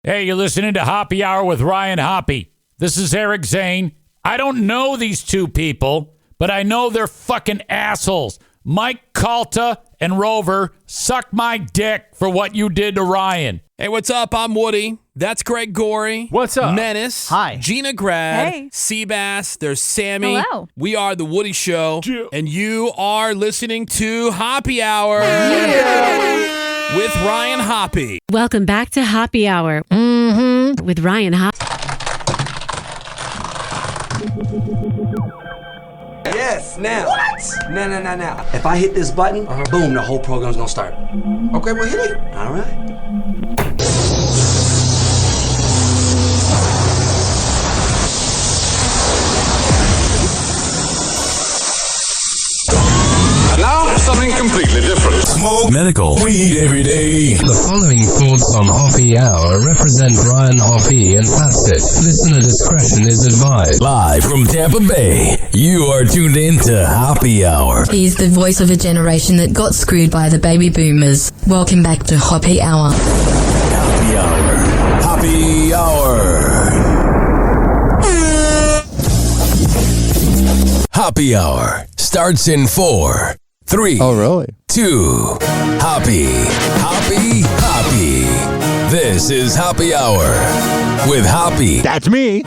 Hey, you're listening to Hoppe Hour with Ryan Hoppe. This is Eric Zane. I don't know these two people, but I know they're fucking assholes. Mike Calta and Rover, suck my dick for what you did to Ryan. Hey, what's up? I'm Woody. That's Greg Gorey. What's up? Menace. Hi. Gina Grad. Hey. Seabass. There's Sammy. Hello. We are The Woody Show. Yeah. And you are listening to Hoppe Hour with Ryan Hoppe. Welcome back to Hoppe Hour with Ryan Hoppe. Yes, now. What? Now. If I hit this button, boom, the whole program's gonna start. Okay, well, hit it. All right. Now, something completely different. Smoke medical weed every day. The following thoughts on Hoppe Hour represent Ryan Hoppe and that's it. Listener discretion is advised. Live from Tampa Bay, you are tuned in to Hoppe Hour. He's the voice of a generation that got screwed by the baby boomers. Welcome back to Hoppe Hour. Hoppe Hour. Hoppe Hour. Hoppe Hour starts in 4, 3, Oh, really? 2. Hoppe. This is Hoppe Hour with Hoppe. That's me.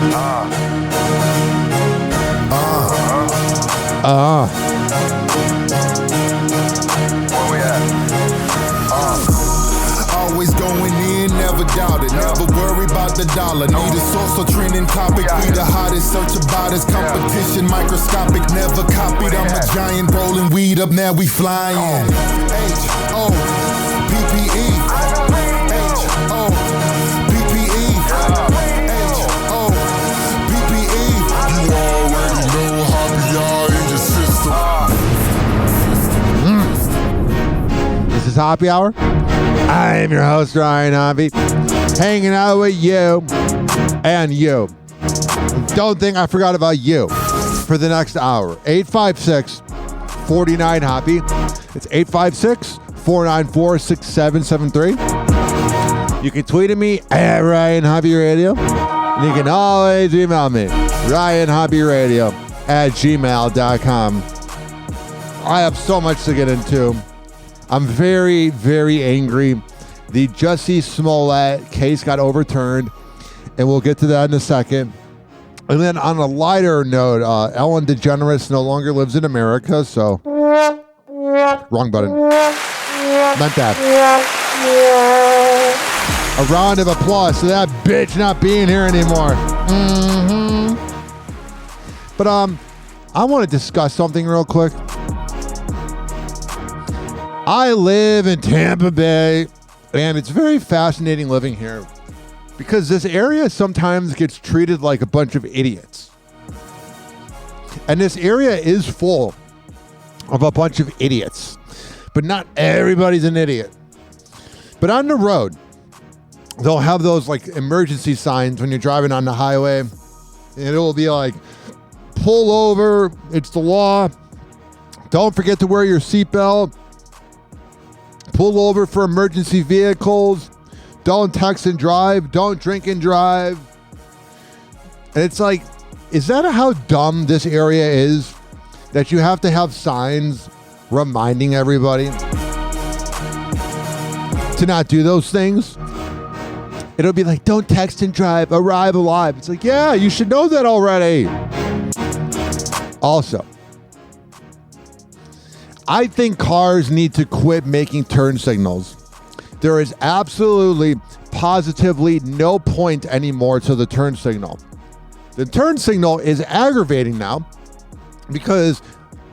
Always going in, never doubt it. Never worry about the dollar. Need a source or trending topic. We the hottest, search about us. Competition microscopic, never copied. I'm a giant rolling weed up, now we flying. H-O-P-P-E. H-O-P-P-E. H-O-P-P-E. You already know Hoppe Hour in your system. This is Hoppe Hour. I am your host, Ryan Hoppe, hanging out with you and you. Don't think I forgot about you for the next hour. 856-49-HOPPE. It's 856-494-6773. You can tweet at me at Ryan Hoppe Radio. And you can always email me, ryanhopperadio@gmail.com. I have so much to get into. I'm very, very angry. The Jussie Smollett case got overturned, and we'll get to that in a second. And then on a lighter note, Ellen DeGeneres no longer lives in America, so... Wrong button. Meant that. A round of applause to that bitch not being here anymore. But I want to discuss something real quick. I live in Tampa Bay, and it's very fascinating living here because this area sometimes gets treated like a bunch of idiots. And this area is full of a bunch of idiots, but not everybody's an idiot. But on the road, they'll have those like emergency signs when you're driving on the highway, and it will be like, pull over, it's the law, don't forget to wear your seatbelt, pull over for emergency vehicles, don't text and drive, don't drink and drive. And it's like, is that how dumb this area is? That you have to have signs reminding everybody to not do those things? It'll be like, don't text and drive, arrive alive. It's like, yeah, you should know that already. Also, I think cars need to quit making turn signals. There is absolutely, positively no point anymore to the turn signal. The turn signal is aggravating now because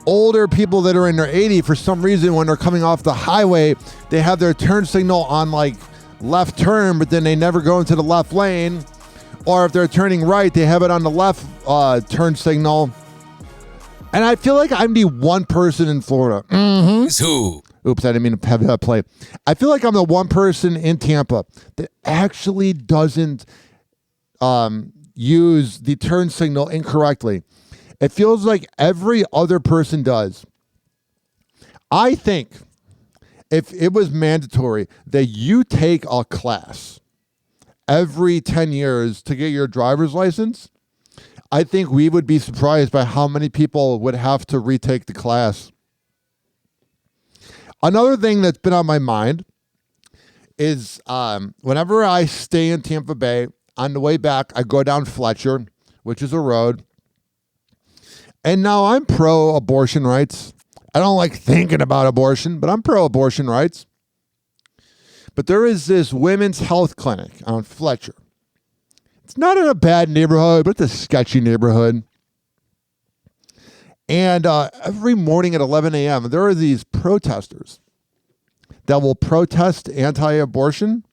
older people that are in their 80s, for some reason, when they're coming off the highway, they have their turn signal on like left turn, but then they never go into the left lane. Or if they're turning right, they have it on the left turn signal. And I feel like I'm the one person in Florida. Who? Oops, I didn't mean to have that play. I feel like I'm the one person in Tampa that actually doesn't use the turn signal incorrectly. It feels like every other person does. I think if it was mandatory that you take a class every 10 years to get your driver's license, I think we would be surprised by how many people would have to retake the class. Another thing that's been on my mind is whenever I stay in Tampa Bay, on the way back, I go down Fletcher, which is a road. And now I'm pro-abortion rights. I don't like thinking about abortion, but I'm pro-abortion rights. But there is this women's health clinic on Fletcher. It's not in a bad neighborhood, but it's a sketchy neighborhood. And every morning at 11 a.m., there are these protesters that will protest anti-abortion.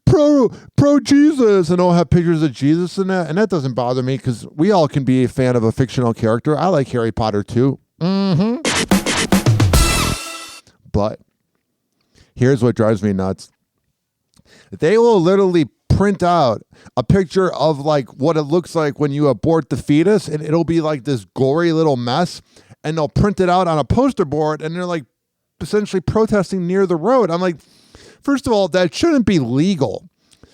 Pro-Jesus, and they'll have pictures of Jesus in that. And that doesn't bother me because we all can be a fan of a fictional character. I like Harry Potter too. But here's what drives me nuts. They will literally print out a picture of like what it looks like when you abort the fetus, and it'll be like this gory little mess, and they'll print it out on a poster board, and they're like essentially protesting near the road. I'm like, first of all, that shouldn't be legal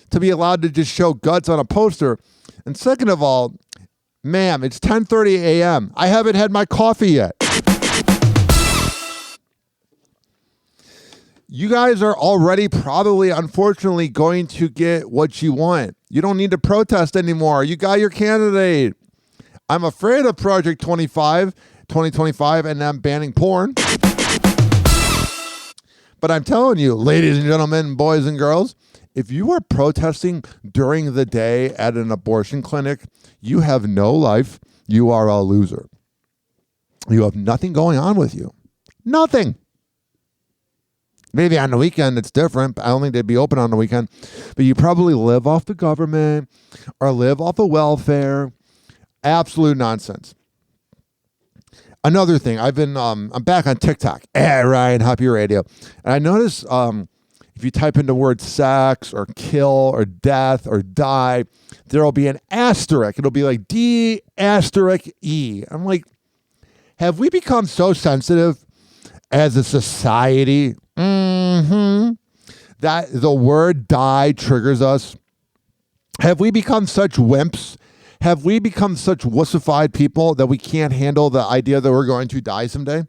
to be allowed to just show guts on a poster. And second of all, ma'am, it's 10:30 a.m. I haven't had my coffee yet. You guys are already probably, unfortunately, going to get what you want. You don't need to protest anymore. You got your candidate. I'm afraid of Project 2025, and them banning porn. But I'm telling you, ladies and gentlemen, boys and girls, if you are protesting during the day at an abortion clinic, you have no life. You are a loser. You have nothing going on with you. Nothing. Maybe on the weekend it's different. I don't think they'd be open on the weekend. But you probably live off the government or live off of welfare. Absolute nonsense. Another thing, I'm back on TikTok at Ryan Hoppe Radio. And I notice if you type in the word sex or kill or death or die, there'll be an asterisk. It'll be like D*E. I'm like, have we become so sensitive as a society that the word die triggers us? Have we become such wimps? Have we become such wussified people that we can't handle the idea that we're going to die someday?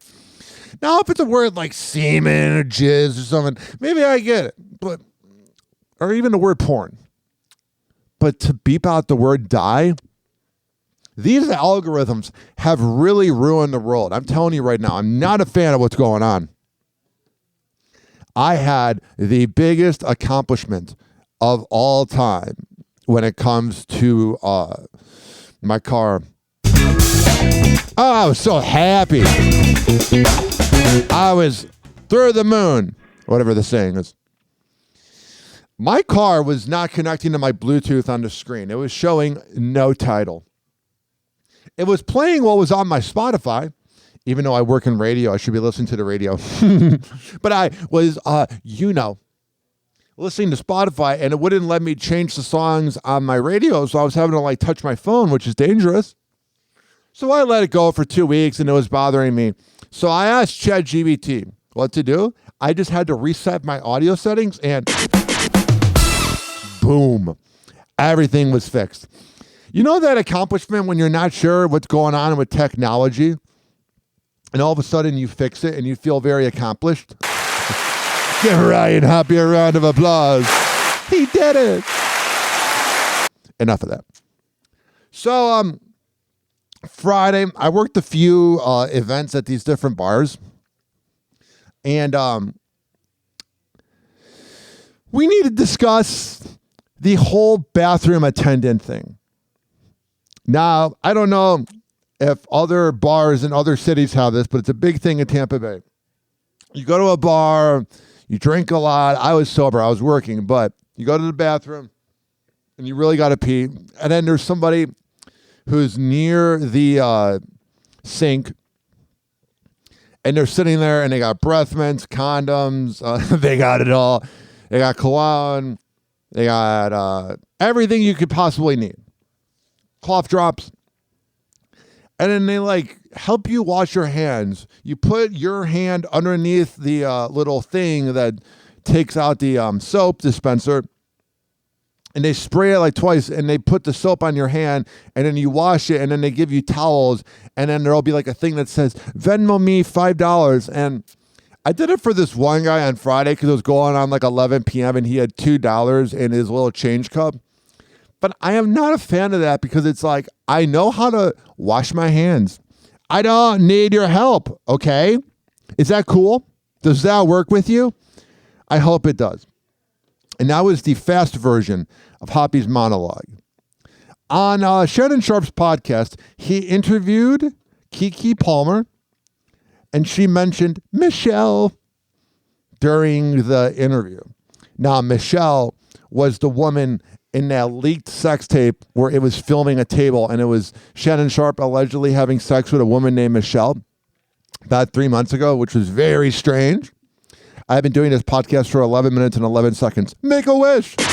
Now, if it's a word like semen or jizz or something, maybe I get it. But, or even the word porn. But to beep out the word die, these algorithms have really ruined the world. I'm telling you right now, I'm not a fan of what's going on. I had the biggest accomplishment of all time when it comes to my car. Oh, I was so happy. I was through the moon, whatever the saying is. My car was not connecting to my Bluetooth on the screen. It was showing no title. It was playing what was on my Spotify. Even though I work in radio, I should be listening to the radio. But I was, listening to Spotify, and it wouldn't let me change the songs on my radio, so I was having to touch my phone, which is dangerous. So I let it go for 2 weeks, and it was bothering me. So I asked ChatGPT what to do. I just had to reset my audio settings, and boom, everything was fixed. You know that accomplishment when you're not sure what's going on with technology, and all of a sudden you fix it and you feel very accomplished? Give Ryan Hoppe a round of applause. He did it. Enough of that. So Friday, I worked a few events at these different bars. And we need to discuss the whole bathroom attendant thing. Now, I don't know if other bars in other cities have this, but it's a big thing in Tampa Bay. You go to a bar, you drink a lot. I was sober. I was working, but you go to the bathroom and you really got to pee. And then there's somebody who's near the sink, and they're sitting there and they got breath mints, condoms. They got it all. They got cologne. They got everything you could possibly need. Cough drops. And then they help you wash your hands. You put your hand underneath the little thing that takes out the soap dispenser. and they spray it like twice, and they put the soap on your hand, and then you wash it, and then they give you towels, and then there'll be like a thing that says, Venmo me $5. And I did it for this one guy on Friday because it was going on like 11 p.m. and he had $2 in his little change cup. But I am not a fan of that because it's like, I know how to wash my hands. I don't need your help, okay? Is that cool? Does that work with you? I hope it does. And that was the fast version of Hoppe's monologue. On Shannon Sharp's podcast, he interviewed Keke Palmer, and she mentioned Michelle during the interview. Now, Michelle was the woman in that leaked sex tape where it was filming a table, and it was Shannon Sharp allegedly having sex with a woman named Michelle about 3 months ago, which was very strange. I've been doing this podcast for 11 minutes and 11 seconds. Make a wish. But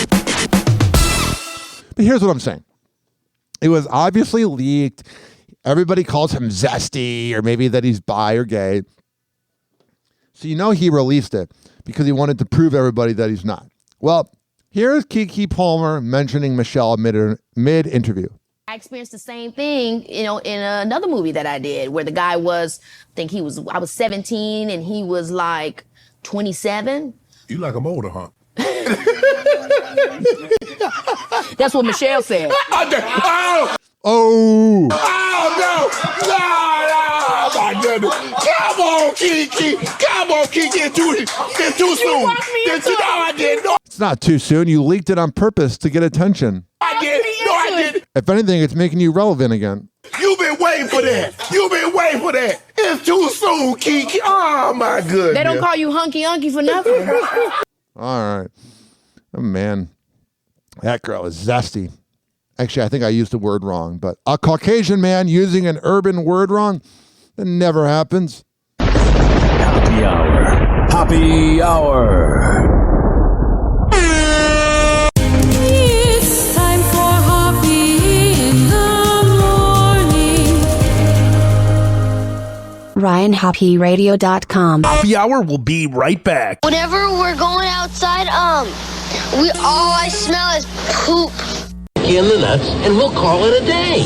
here's what I'm saying. It was obviously leaked. Everybody calls him zesty, or maybe that he's bi or gay. So you know he released it because he wanted to prove everybody that he's not. Well, here's Keke Palmer mentioning Michelle mid-interview. I experienced the same thing, in another movie that I did where the guy was, I was 17 and he was like 27. You like him older, huh? That's what Michelle said. Oh no! My goodness. Come on, Keke. It's too soon. I did. No. It's not too soon. You leaked it on purpose to get attention. I did. If anything, it's making you relevant again. You've been waiting for that. It's too soon, Keke. Oh, my goodness. They don't call you hunky for nothing. All right. Oh, man. That girl is zesty. Actually, I think I used the word wrong, but a Caucasian man using an urban word wrong, that never happens. Hoppe Hour. Hoppe Hour. It's time for Hoppe in the morning. RyanHoppeRadio.com. Hoppe Hour will be right back. Whenever we're going outside, all I smell is poop. In the nuts, and we'll call it a day.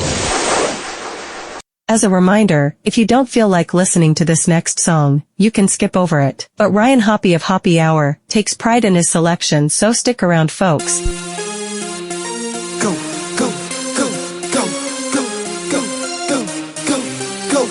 As a reminder, if you don't feel like listening to this next song, you can skip over it. But Ryan Hoppe of Hoppe Hour takes pride in his selection, so stick around, folks. Go, go, go, go, go, go, go, go, go.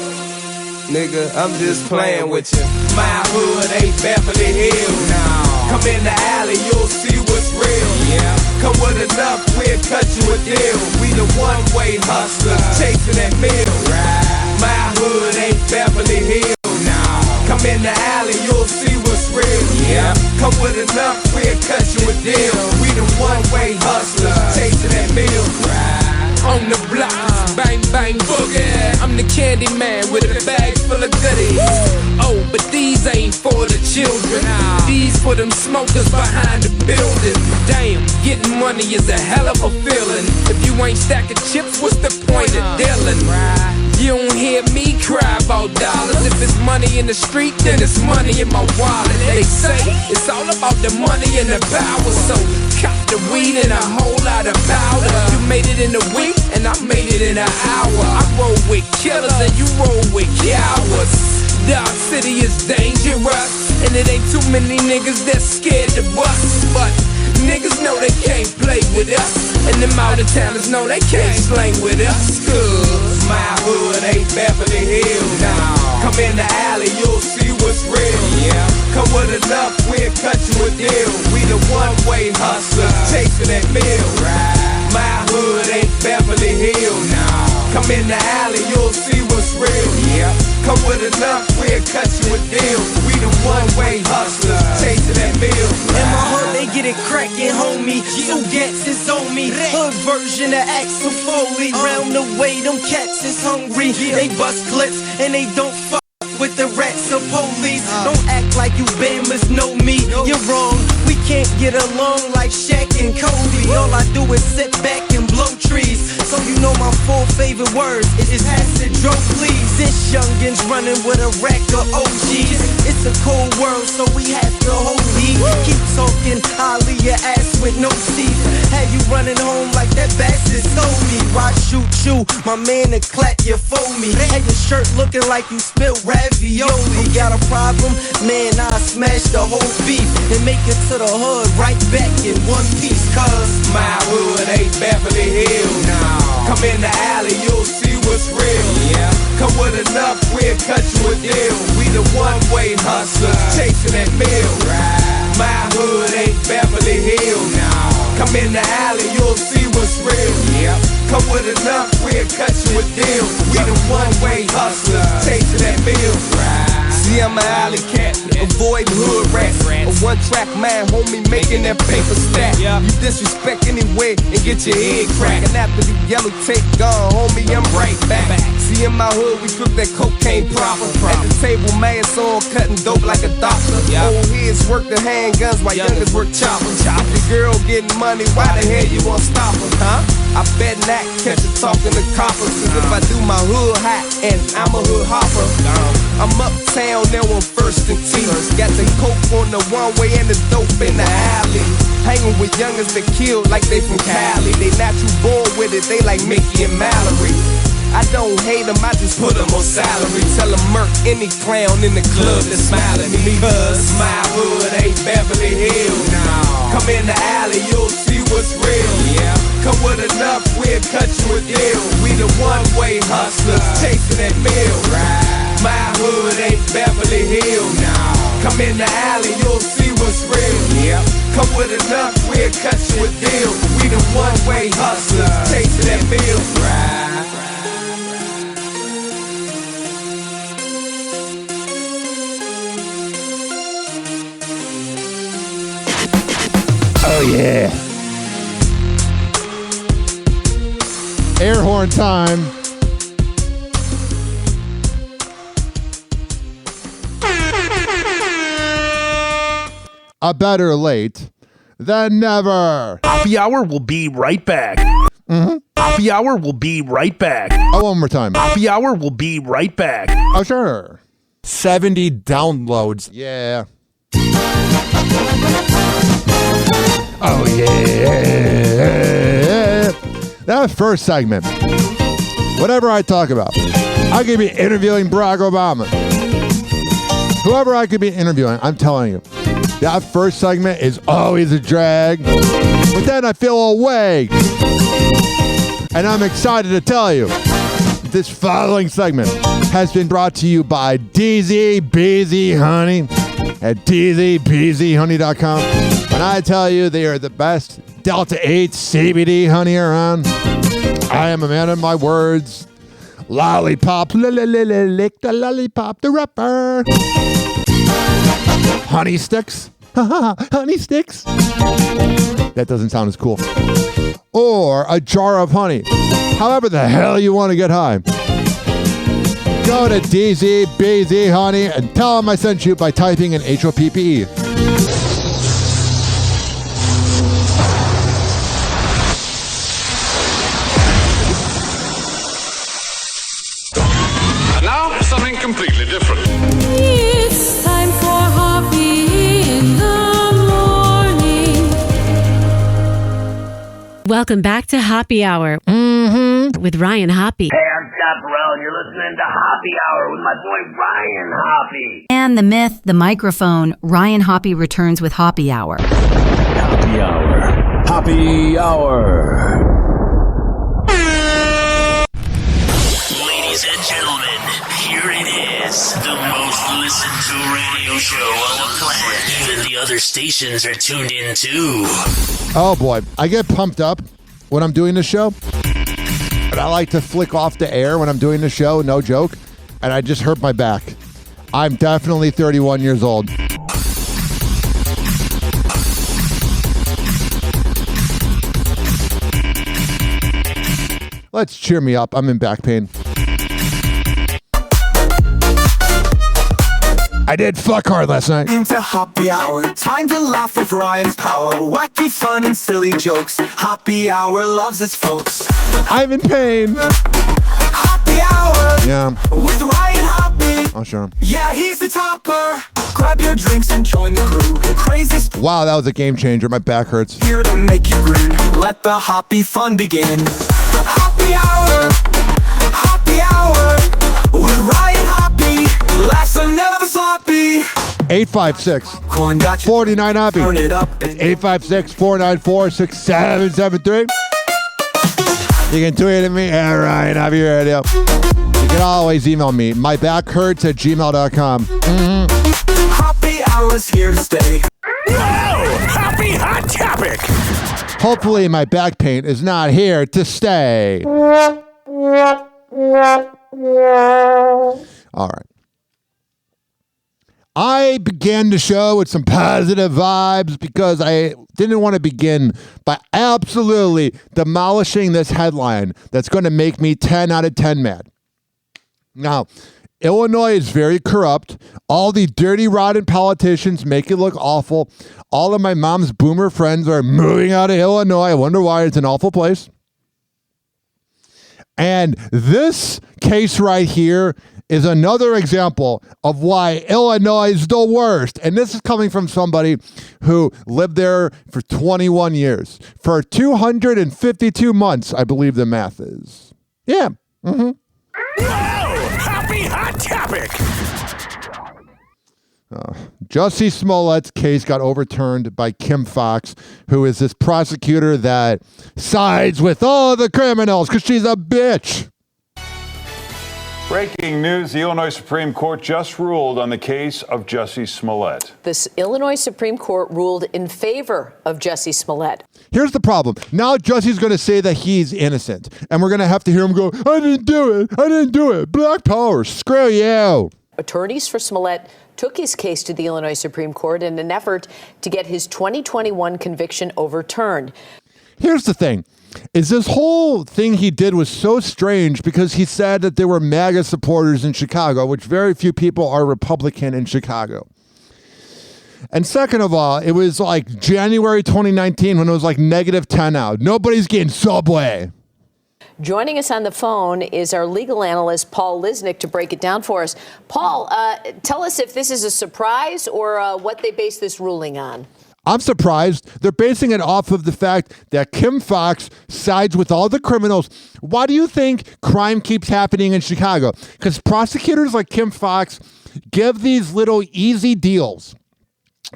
Nigga, I'm just playing with you. My hood ain't Beverly Hills. No. Come in the alley, you'll see what's real. Yeah. Come with enough, we'll cut you a deal. We the one-way hustlers, chasing that meal. Right. My hood ain't Beverly Hills. No. Come in the alley, you'll see what's real. Yeah. Come with enough, we'll cut you a deal. We the one-way hustlers, chasing that meal. Right. On the block, bang, bang, boogie. I'm the candy man with a bag full of goodies. Oh, but these ain't for the children. These for them smokers behind the building. Damn, getting money is a hell of a feeling. If you ain't stacking chips, what's the point of dealing? You don't hear me cry about dollars. If it's money in the street, then it's money in my wallet. They say it's all about the money and the power. So cop the weed and a whole lot of powder. You made it in a week, and I made it in an hour. I roll with killers and you roll with cowards. Dark City is dangerous, and it ain't too many niggas that's scared to bust. But niggas know they can't play with us, and them out-of-towners know they can't slang with us. Cause my hood ain't Beverly Hills. No. Come in the alley, you'll see what's real. Yeah. Come with enough, we'll cut you a deal. We the one-way hustlers, chasing that meal. Right. My hood ain't Beverly Hills. No. Come in the alley, you'll see what's real. Yeah. Come with enough, we'll cut you a deal. We the one-way hustlers, chasing that meal. In my hood, they get it crackin', homie. So gats is on me. Hood version of Axel Foley. Round the way, them cats is hungry. They bust clips and they don't fuck with the rats or police. Don't act like you Bammers know me. You're wrong. We can't get along like Shaq and Kobe. All I do is sit back and blow trees. So you know my 4 favorite words is acid, drove, please. This youngin's running with a rack of OGs. It's a cold world, so we have to hold heat. Keep talking, I'll leave your ass with no teeth. Had you running home like that bastard told me. Why shoot you, my man, to clap you for me? Had your shirt looking like you spilled ravioli. Got a problem? Man, I'll smash the whole beef and make it to the hood right back in one piece. Cause my hood ain't Beverly Hills. No. Come in the alley, you'll see what's real. Yeah. Come with enough, we'll cut you a deal. We the one-way hustlers chasing that meal. Right. My hood ain't Beverly Hills. No. Come in the alley, you'll see what's real. Yeah. Come with enough, we'll cut you a deal. We the one-way hustlers chasing that meal. Right. See, I'm an alley cat, avoid hood rats. A one-track man, homie, making that paper stack. You disrespect anyway and get your head cracked. And after the yellow tape gone, homie, I'm right back. See, in my hood, we cook that cocaine proper. At the table, man, on cutting dope like a doctor. Old heads work the handguns while youngers work choppers. The girl getting money, why the hell you won't stop her, huh? I bet not catch her talking to coppers. Cause if I do my hood hot and I'm a hood hopper, I'm uptown there on First and T. Got the coke on the one-way and the dope in the alley. Hanging with youngers that kill like they from Cali. They natural born with it, they like Mickey and Mallory. I don't hate them, I just put them on salary. Tell them murk any clown in the club that smile at me. Cause my hood ain't Beverly Hills. No. Come in the alley, you'll see what's real. Yeah. Come with enough, we'll cut you a deal. We the one-way hustlers chasing that meal. Right. My hood ain't Beverly Hills. No. Come in the alley, you'll see what's real. Yeah. Come with enough, we'll cut you a deal. We the one-way hustlers chasing that meal. Right. Oh, yeah. Air horn time. Better late than never. Hoppe Hour will be right back. Mm-hmm. Hoppe Hour will be right back. Oh, one more time. Hoppe Hour will be right back. Oh, sure. 70 downloads. Yeah. Oh, yeah. That first segment, whatever I talk about, I could be interviewing Barack Obama. Whoever I could be interviewing, I'm telling you, that first segment is always a drag. But then I feel awake. And I'm excited to tell you, this following segment has been brought to you by DZ Beezy Honey at dzbeezyhoney.com. And I tell you, they are the best Delta 8 CBD honey around. I am a man of my words. Lollipop, lick the lollipop, the rapper. Honey sticks. Honey sticks. That doesn't sound as cool. Or a jar of honey. However the hell you want to get high. Go to DZBZ Honey and tell them I sent you by typing in HOPPE. And now, something completely different. It's time for Hoppe in the morning. Welcome back to Hoppe Hour with Ryan Hoppe. Hey, I'm Chaparral, and you're listening to Hoppe Hour with my boy Ryan Hoppe. And the myth, the microphone, Ryan Hoppe returns with Hoppe Hour. Hoppe Hour. Hoppe Hour. Ladies and gentlemen, here it is. The most listened to radio show on the planet. Even the other stations are tuned in too. Oh boy, I get pumped up when I'm doing the show. And I like to flick off the air when I'm doing the show, no joke. And I just hurt my back. I'm definitely 31 years old. Let's cheer me up. I'm in back pain. I did fuck hard last night. Into Hoppe Hour, time to laugh with Ryan's power. Wacky fun and silly jokes. Hoppe Hour loves its folks. I'm in pain. Hoppe Hour. Yeah. With Ryan Hoppe. Oh, sure. Yeah, he's the topper. Grab your drinks and join the crew. Crazy. Wow, that was a game changer. My back hurts. Here to make you grin. Let the Hoppe fun begin. Hoppe Hour. Hoppe Hour. With Ryan Hoppe. Laughs are never sloppy. 856-49 Hoppe. Turn it up. 856-494-6773. You can tweet at me at Ryan Hoppe Radio. You can always email me. mybackhurts@gmail.com. Hoppe Hour's here to stay. Whoa! Happy hot topic! Hopefully my back pain is not here to stay. All right. I began the show with some positive vibes because I didn't want to begin by absolutely demolishing this headline that's going to make me 10 out of 10 mad. Now, Illinois is very corrupt. All the dirty, rotten politicians make it look awful. All of my mom's boomer friends are moving out of Illinois. I wonder why. It's an awful place. And this case right here is another example of why Illinois is the worst. And this is coming from somebody who lived there for 21 years. For 252 months, I believe the math is. Yeah. Mm-hmm. Whoa! Happy hot topic! Jussie Smollett's case got overturned by Kim Fox, who is this prosecutor that sides with all the criminals because she's a bitch. Breaking news, the Illinois Supreme Court just ruled on the case of Jussie Smollett. This Illinois Supreme Court ruled in favor of Jussie Smollett. Here's the problem. Now Jussie's going to say that he's innocent, and we're going to have to hear him go, I didn't do it. I didn't do it. Black power. Screw you. Attorneys for Smollett took his case to the Illinois Supreme Court in an effort to get his 2021 conviction overturned. Here's the thing. Is this whole thing he did was so strange because he said that there were MAGA supporters in Chicago, which very few people are Republican in Chicago. And second of all, it was like January 2019 when it was like -10 out. Nobody's getting Subway. Joining us on the phone is our legal analyst, Paul Lisnick, to break it down for us. Paul, tell us if this is a surprise or what they base this ruling on. I'm surprised. They're basing it off of the fact that Kim Fox sides with all the criminals. Why do you think crime keeps happening in Chicago? Because prosecutors like Kim Fox give these little easy deals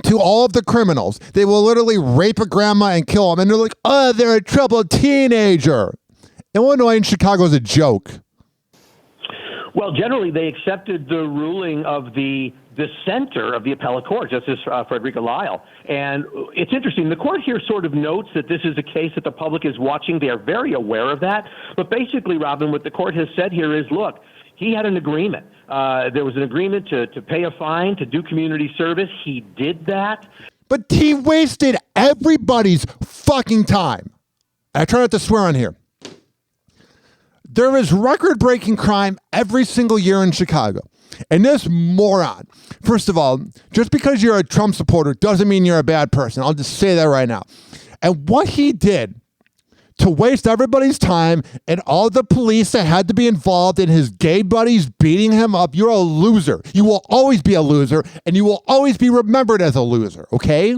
to all of the criminals. They will literally rape a grandma and kill them. And they're like, oh, they're a troubled teenager. Illinois and Chicago is a joke. Well, generally, they accepted the ruling of the dissenter of the appellate court, Justice Frederica Lyle. And it's interesting. The court here sort of notes that this is a case that the public is watching. They are very aware of that. But basically, Robin, what the court has said here is, look, he had an agreement. There was an agreement to pay a fine, to do community service. He did that. But he wasted everybody's fucking time. I try not to swear on here. There is record-breaking crime every single year in Chicago. And this moron, first of all, just because you're a Trump supporter doesn't mean you're a bad person. I'll just say that right now. And what he did to waste everybody's time and all the police that had to be involved in his gay buddies beating him up, you're a loser. You will always be a loser, and you will always be remembered as a loser, okay?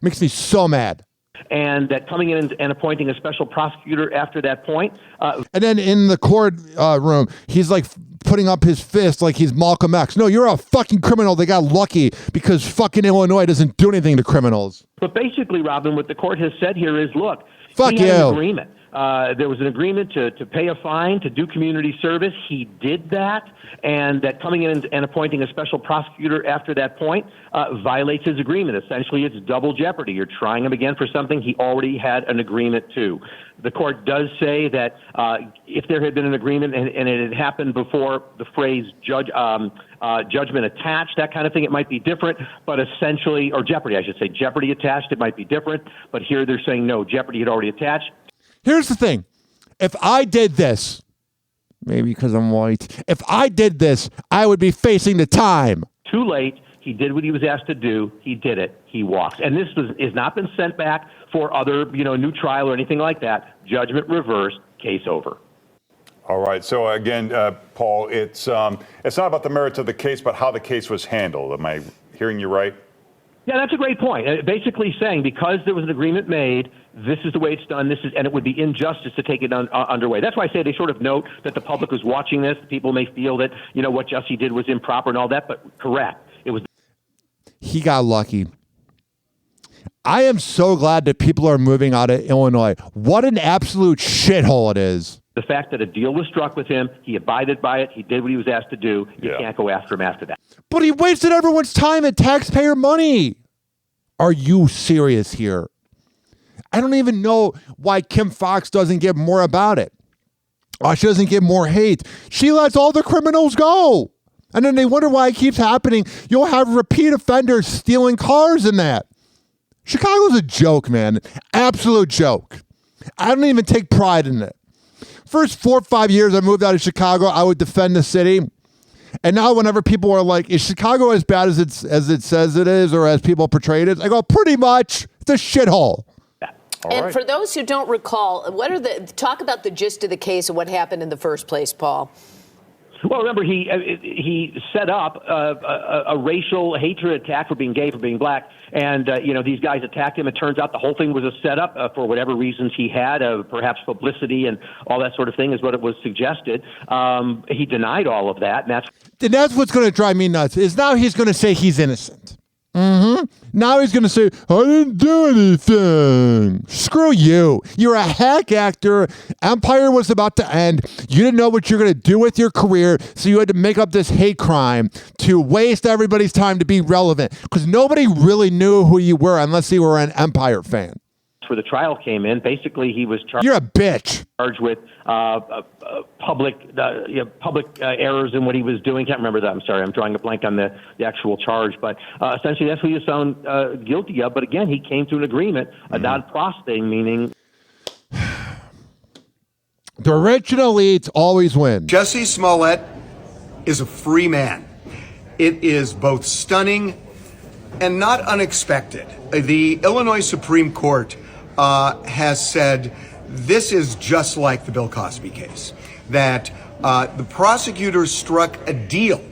Makes me so mad. And that coming in and appointing a special prosecutor after that point. And then in the court room, he's like putting up his fist like he's Malcolm X. No, you're a fucking criminal. They got lucky because fucking Illinois doesn't do anything to criminals. But basically, Robin, what the court has said here is, look, fuck he had you. An agreement. There was an agreement to pay a fine, to do community service. He did that. And that coming in and appointing a special prosecutor after that point violates his agreement. Essentially, it's double jeopardy. You're trying him again for something he already had an agreement to. The court does say that if there had been an agreement and it had happened before the phrase judgment attached, that kind of thing, it might be different. But essentially, or jeopardy, I should say, jeopardy attached, it might be different. But here they're saying, no, jeopardy had already attached. Here's the thing. If I did this, maybe because I'm white, if I did this, I would be facing the time. Too late. He did what he was asked to do. He did it. He walks. And this has not been sent back for other, new trial or anything like that. Judgment reversed. Case over. All right. So again, Paul, it's not about the merits of the case, but how the case was handled. Am I hearing you right? Yeah, that's a great point. Basically saying because there was an agreement made, this is the way it's done. And it would be injustice to take it underway. That's why I say they sort of note that the public was watching this. People may feel that what Jussie did was improper and all that, but correct. It was. He got lucky. I am so glad that people are moving out of Illinois. What an absolute shithole it is. The fact that a deal was struck with him, he abided by it, he did what he was asked to do. You can't go after him after that. But he wasted everyone's time and taxpayer money. Are you serious here? I don't even know why Kim Foxx doesn't get more about it. She doesn't get more hate. She lets all the criminals go. And then they wonder why it keeps happening. You'll have repeat offenders stealing cars and that. Chicago's a joke, man. Absolute joke. I don't even take pride in it. First 4 or 5 years I moved out of Chicago, I would defend the city. And now whenever people are like, is Chicago as bad as it says it is or as people portrayed it? I go, pretty much. It's a shithole. And for those who don't recall, talk about the gist of the case and what happened in the first place, Paul. Well, remember, he set up a racial hatred attack for being gay, for being black, and these guys attacked him. It turns out the whole thing was a setup for whatever reasons he had, perhaps publicity and all that sort of thing is what it was suggested. He denied all of that, and that's what's going to drive me nuts. Is now he's going to say he's innocent. Now he's going to say, I didn't do anything. Screw you. You're a hack actor. Empire was about to end. You didn't know what you're going to do with your career, so you had to make up this hate crime to waste everybody's time to be relevant because nobody really knew who you were unless you were an Empire fan. Where the trial came in, basically he was charged. You're a bitch. Charged with public errors in what he was doing. Can't remember that. I'm sorry. I'm drawing a blank on the actual charge. But essentially, that's what he was found guilty of. But again, he came to an agreement, a non-pros thing, meaning the rich and elites always win. Jussie Smollett is a free man. It is both stunning and not unexpected. The Illinois Supreme Court has said this is just like the Bill Cosby case, that the prosecutors struck a deal.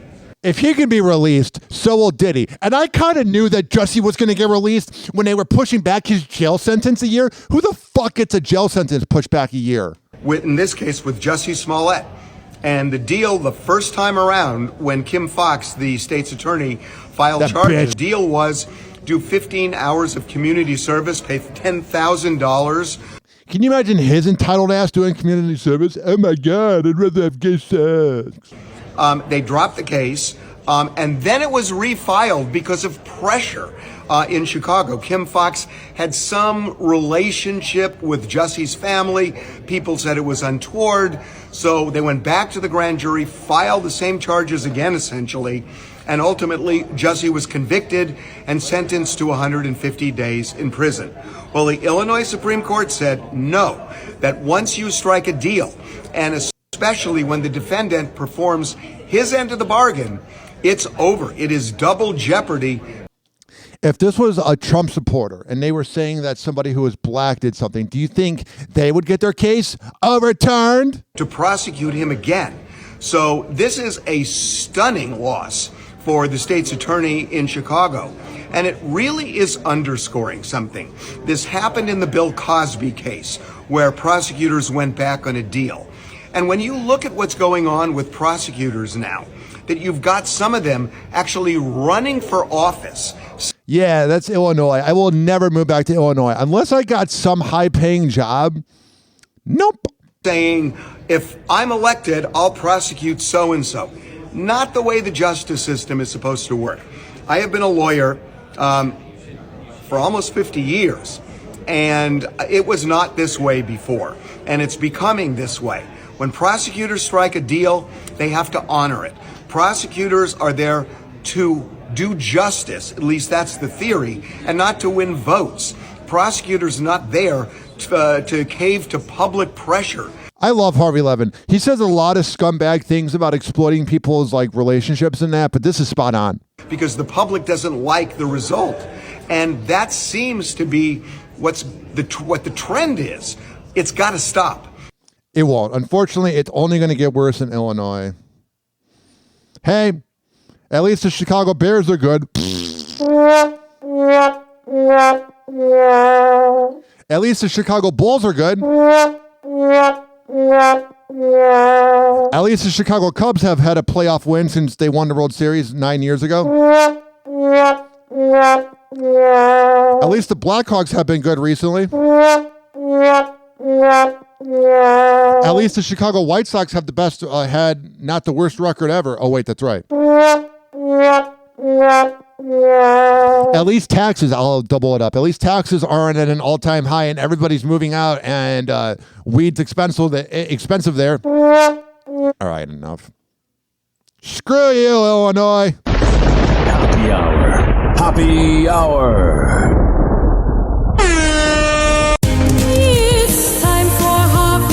If he can be released, so will Diddy. And I kind of knew that Jussie was going to get released when they were pushing back his jail sentence a year. Who the fuck gets a jail sentence pushed back a year? In this case, with Jussie Smollett. And the deal, the first time around, when Kim Foxx, the state's attorney, filed charges, the deal was do 15 hours of community service, pay $10,000. Can you imagine his entitled ass doing community service? Oh my God, I'd rather have gay sex. They dropped the case, and then it was refiled because of pressure in Chicago. Kim Foxx had some relationship with Jussie's family. People said it was untoward. So they went back to the grand jury, filed the same charges again, essentially. And ultimately, Jussie was convicted and sentenced to 150 days in prison. Well, the Illinois Supreme Court said no, that once you strike a deal, and especially when the defendant performs his end of the bargain, it's over. It is double jeopardy. If this was a Trump supporter and they were saying that somebody who was black did something, do you think they would get their case overturned? To prosecute him again. So this is a stunning loss for the state's attorney in Chicago. And it really is underscoring something. This happened in the Bill Cosby case, where prosecutors went back on a deal. And when you look at what's going on with prosecutors now, that you've got some of them actually running for office. Yeah, that's Illinois. I will never move back to Illinois unless I got some high-paying job. Nope. Saying, if I'm elected, I'll prosecute so-and-so. Not the way the justice system is supposed to work. I have been a lawyer for almost 50 years, and it was not this way before, and it's becoming this way. When prosecutors strike a deal, they have to honor it. Prosecutors are there to do justice, at least that's the theory, and not to win votes. Prosecutors are not there to cave to public pressure. I love Harvey Levin. He says a lot of scumbag things about exploiting people's like relationships and that, but this is spot on. Because the public doesn't like the result. And that seems to be what the trend is. It's got to stop. It won't. Unfortunately, it's only going to get worse in Illinois. Hey, at least the Chicago Bears are good. At least the Chicago Bulls are good. At least the Chicago Cubs have had a playoff win since they won the World Series 9 years ago. At least the Blackhawks have been good recently. At least the Chicago White Sox have the best, had not the worst record ever. Oh, wait, that's right. At least taxes, I'll double it up. At least taxes aren't at an all-time high and everybody's moving out and weed's expensive there. All right, enough. Screw you, Illinois. Happy Hour. Happy Hour. It's time for Hoppe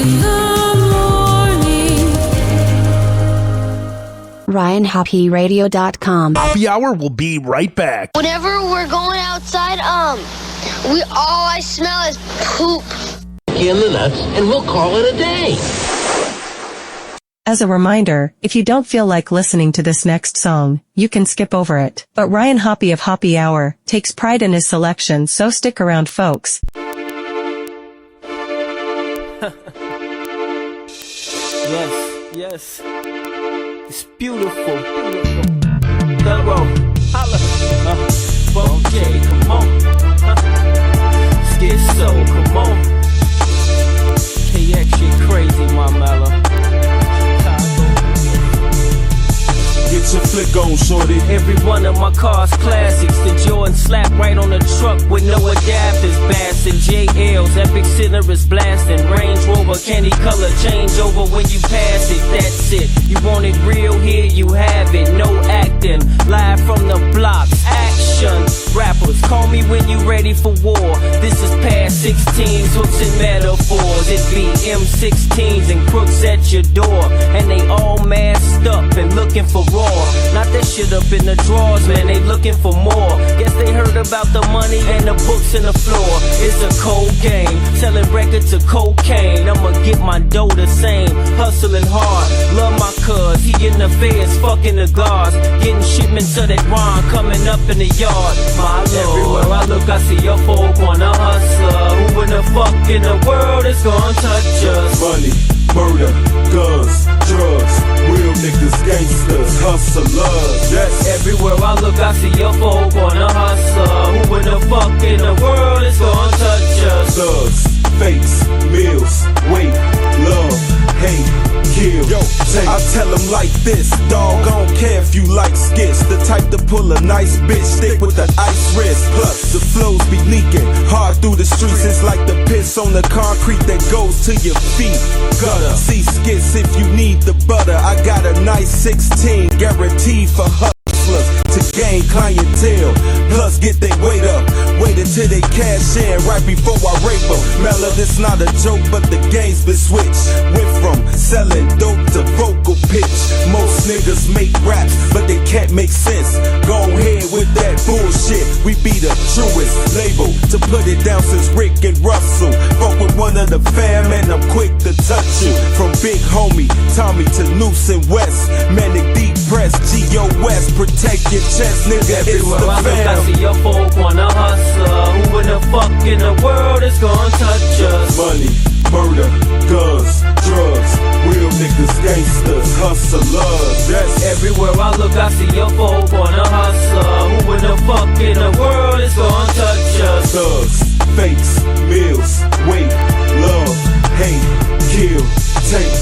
in the morning. RyanHoppeRadio.com. Happy Hour will be right back. Whenever we're going outside, all I smell is poop. In the nuts, and we'll call it a day. As a reminder, if you don't feel like listening to this next song, you can skip over it. But Ryan Hoppe of Hoppe Hour takes pride in his selection, so stick around, folks. Yes. It's beautiful. Thorough. Holla. Okay, come on. Schizo, come on. KX shit crazy, my mellow. Get your flick on, shorty. Every one of my cars classics. The Jordan slap right on the truck with no adapters. Bastard JL's, epic center is blasting. Range Rover, candy color changeover when you pass it. That's it. You want it real, here you have it. No acting, live from the blocks. Action. Rappers, call me when you ready for war. This is past 16s, hooks and metaphors. It be M16s and crooks at your door. And they all masked up and looking for raw. Not that shit up in the drawers, man, they looking for more. Guess they heard about the money and the books in the floor. It's a cold game, selling records of cocaine. I'ma get my dough the same, hustling hard. Love my cuz, he in the feds, fucking the guards. Getting shipments of that wine coming up in the yard. My lord, everywhere I look I see your folk wanna hustler. Who in the fuck in the world is gonna touch us? Money, murder, guns, drugs, real niggas, gangsters, hustlers. Yes. Everywhere I look I see your folk wanna hustler. Who in the fuck in the world is gonna touch us? Thugs, fakes, meals, wait, love, hate, kill. Yo, I tell them like this, dog, I don't care if you like skits. The type to pull a nice bitch, stick with the ice wrist. Plus, the flows be leaking hard through the streets. It's like the piss on the concrete that goes to your feet. Gutter, see skits if you need the butter. I got a nice 16, guaranteed for hustlers to gain clientele. Plus, get their weight up. Wait until they cash in right before I rape them. Mella, this not a joke, but the game's been switched. Went from selling dope to vocal pitch. Most niggas make raps, but they can't make sense. Go ahead with that bullshit. We be the truest label to put it down since Rick and Russell. Fuck with one of the fam and I'm quick to touch you. From Big Homie, Tommy to Noose and West. Manic Deep Press, G.O.S. Protect your chest, nigga. Everywhere it's the I look, fam. I see your folk wanna hustler. Who in the fuck in the world is gonna touch us? Money, murder, guns, drugs, real niggas, gangsters, hustlers. Yes. Everywhere I look, I see your folk wanna hustler. Who in the fuck in the world is gonna touch us? Thugs, fakes, meals, wait, love, hate, kill, take.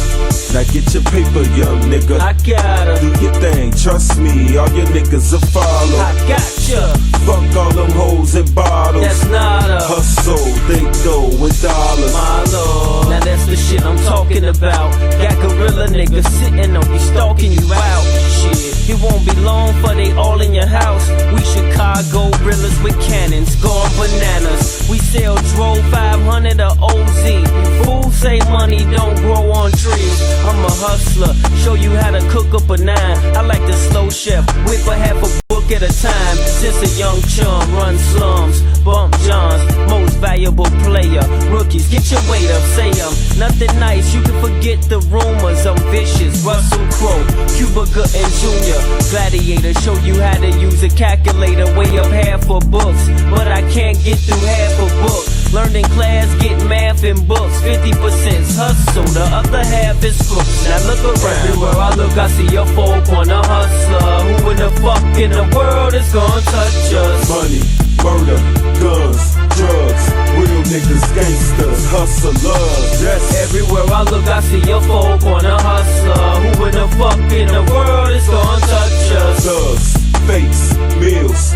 Now get your paper, young nigga. I gotta do your thing, trust me, all your niggas will follow. I gotcha. Fuck all them hoes and bottles. That's not a hustle, they go with dollars. My lord, now that's the shit I'm talking about. Got gorilla niggas sitting on you, stalking you out. Shit, it won't be long for they all in your house. We Chicago gorillas with cannons, going bananas. We sell Dro 500 or OZ. Fools say money don't grow on trees. I'm a hustler, show you how to cook up a 9. I like the slow chef, whip a half a book at a time. Since a young chum, run slums, bump johns, most valuable player. Rookies, get your weight up, say nothing nice, you can forget the rumors. I'm vicious, Russell Crowe, Cuba Gooding Jr. Gladiator, show you how to use a calculator. Weigh up half a books, but I can't get through half a book. Learning class, get math and books. 50% hustle, the other half is crooks. Now look around, everywhere I look, I see your folk on a hustler. Who in the fuck in the world is gonna touch us? Money, murder, guns, drugs, real niggas, gangsters, hustlers. Yes. Everywhere I look, I see your folk on a hustler. Who in the fuck in the world is gonna touch us? Thugs, fakes, meals,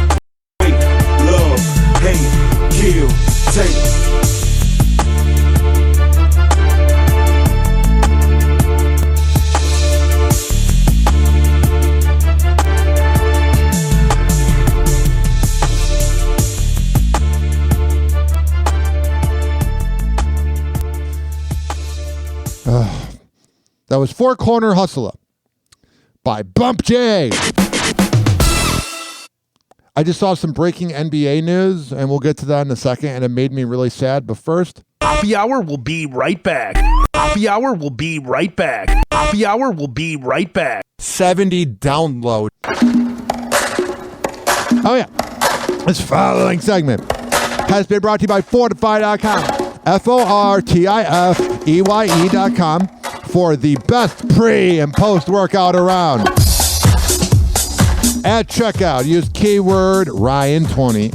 hate, love, hate, kill, take. That was Four Corner Hustler by Bump J. I just saw some breaking NBA news, and we'll get to that in a second, and it made me really sad. But first, Hoppe Hour will be right back. Hoppe Hour will be right back. Hoppe Hour will be right back. 70 download. Oh, yeah. This following segment has been brought to you by Fortify.com. FORTIFEYE.com for the best pre- and post-workout around. At checkout, use keyword Ryan20.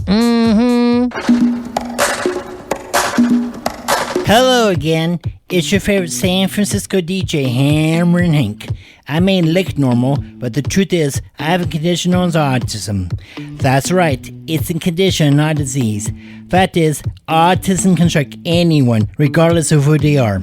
Hello again. It's your favorite San Francisco DJ, Hammer and Hank. I may look normal, but the truth is, I have a condition known as autism. That's right, it's a condition, not a disease. Fact is, autism can strike anyone, regardless of who they are.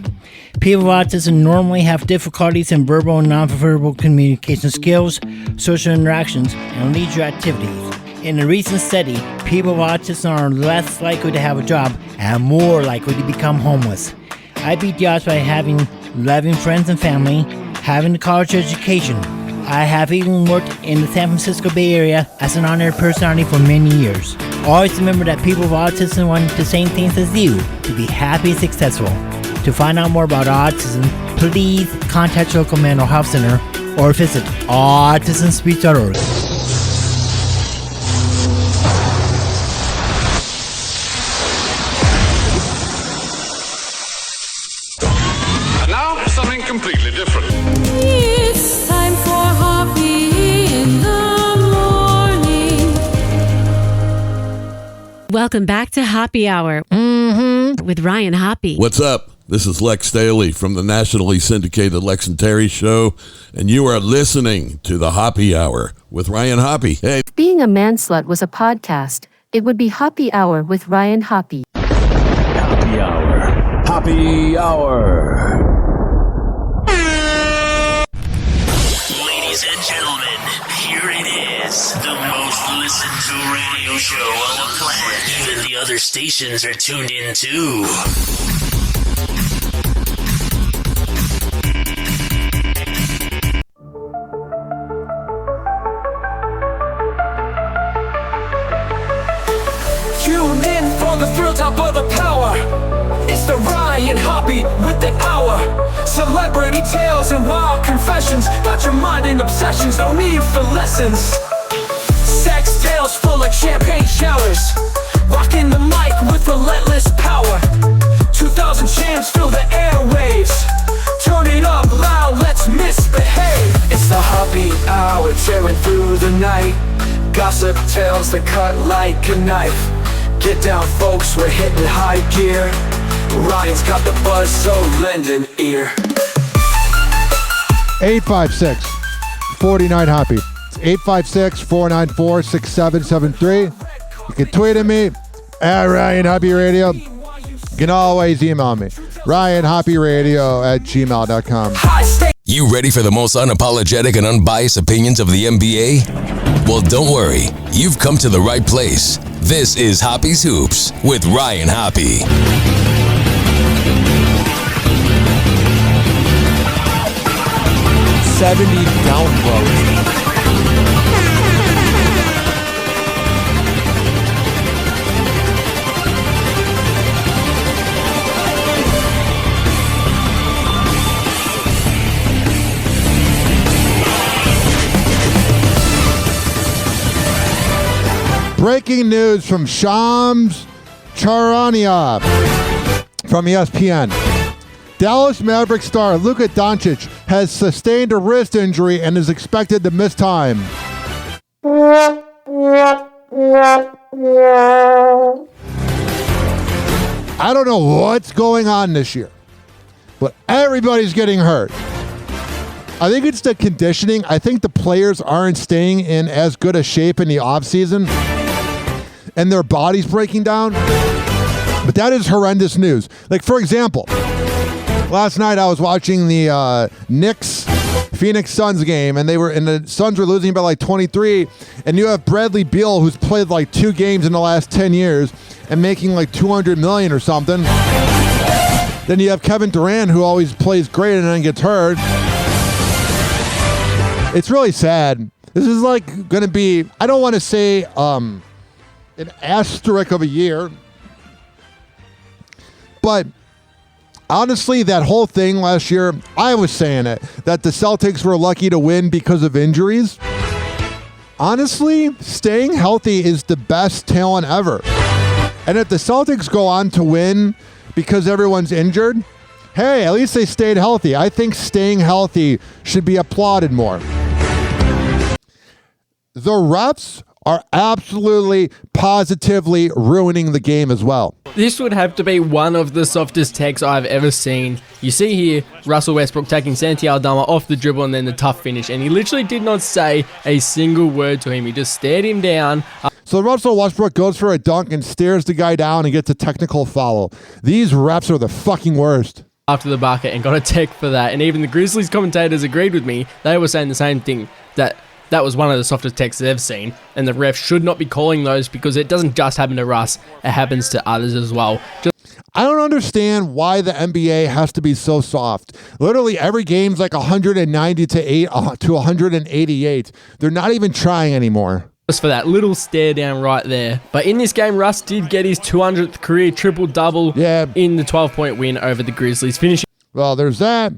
People with autism normally have difficulties in verbal and nonverbal communication skills, social interactions, and leisure activities. In a recent study, people with autism are less likely to have a job and more likely to become homeless. I beat the odds by having loving friends and family, having a college education. I have even worked in the San Francisco Bay Area as an honored personality for many years. Always remember that people with autism want the same things as you, to be happy and successful. To find out more about autism, please contact your local mental health center or visit autismspeech.org. And now, something completely different. It's time for Hoppe in the morning. Welcome back to Hoppe Hour with Ryan Hoppe. What's up? This is Lex Staley from the nationally syndicated Lex and Terry Show, and you are listening to the Hoppe Hour with Ryan Hoppe. Hey. If Being a Man Slut was a podcast, it would be Hoppe Hour with Ryan Hoppe. Hoppe Hour. Hoppe Hour. Ladies and gentlemen, here it is. The most listened to radio show on the planet. Even the other stations are tuned in too. Tune in for the thrill top of the power. It's the Ryan Hoppe with the hour. Celebrity tales and wild confessions. Got your mind in obsessions, no need for lessons. Sex tales full like champagne showers. Rocking the mic with relentless power. 2,000 champs fill the airwaves. Turn it up loud, let's misbehave. It's the Hoppe Hour, tearing through the night. Gossip tales that cut like a knife. Get down folks, we're hitting high gear. Ryan's got the buzz, so lend an ear. 856-49-HOPPE. It's 856-494-6773. You can tweet at me at Ryan Hoppe Radio. You can always email me, RyanHoppeRadio@gmail.com. You ready for the most unapologetic and unbiased opinions of the NBA? Well, don't worry. You've come to the right place. This is Hoppe's Hoops with Ryan Hoppe. 70 downvotes. Breaking news from Shams Charania from ESPN. Dallas Mavericks star Luka Doncic has sustained a wrist injury and is expected to miss time. I don't know what's going on this year, but everybody's getting hurt. I think it's the conditioning. I think the players aren't staying in as good a shape in the offseason, and their body's breaking down. But that is horrendous news. Like, for example, last night I was watching the Knicks Phoenix Suns game, and the Suns were losing by like 23, and you have Bradley Beal, who's played like 2 games in the last 10 years and making like $200 million or something. Then you have Kevin Durant, who always plays great and then gets hurt. It's really sad. This is like going to be, I don't want to say an asterisk of a year, but honestly, that whole thing last year, I was saying it, that the Celtics were lucky to win because of injuries. Honestly, staying healthy is the best talent ever. And if the Celtics go on to win because everyone's injured, hey, at least they stayed healthy. I think staying healthy should be applauded more. The refs are absolutely, positively ruining the game as well. This would have to be one of the softest takes I've ever seen. You see here, Russell Westbrook taking Santi Aldama off the dribble and then the tough finish, and he literally did not say a single word to him. He just stared him down. So Russell Westbrook goes for a dunk and stares the guy down and gets a technical foul. These refs are the fucking worst. After the bucket and got a tech for that, and even the Grizzlies commentators agreed with me. They were saying the same thing, that was one of the softest texts they've seen, and the ref should not be calling those because it doesn't just happen to Russ, it happens to others as well. I don't understand why the NBA has to be so soft. Literally every game's like 190 to 188. They're not even trying anymore. Just for that little stare down right there. But in this game, Russ did get his 200th career triple-double in the 12-point win over the Grizzlies, finishing. Well, there's that.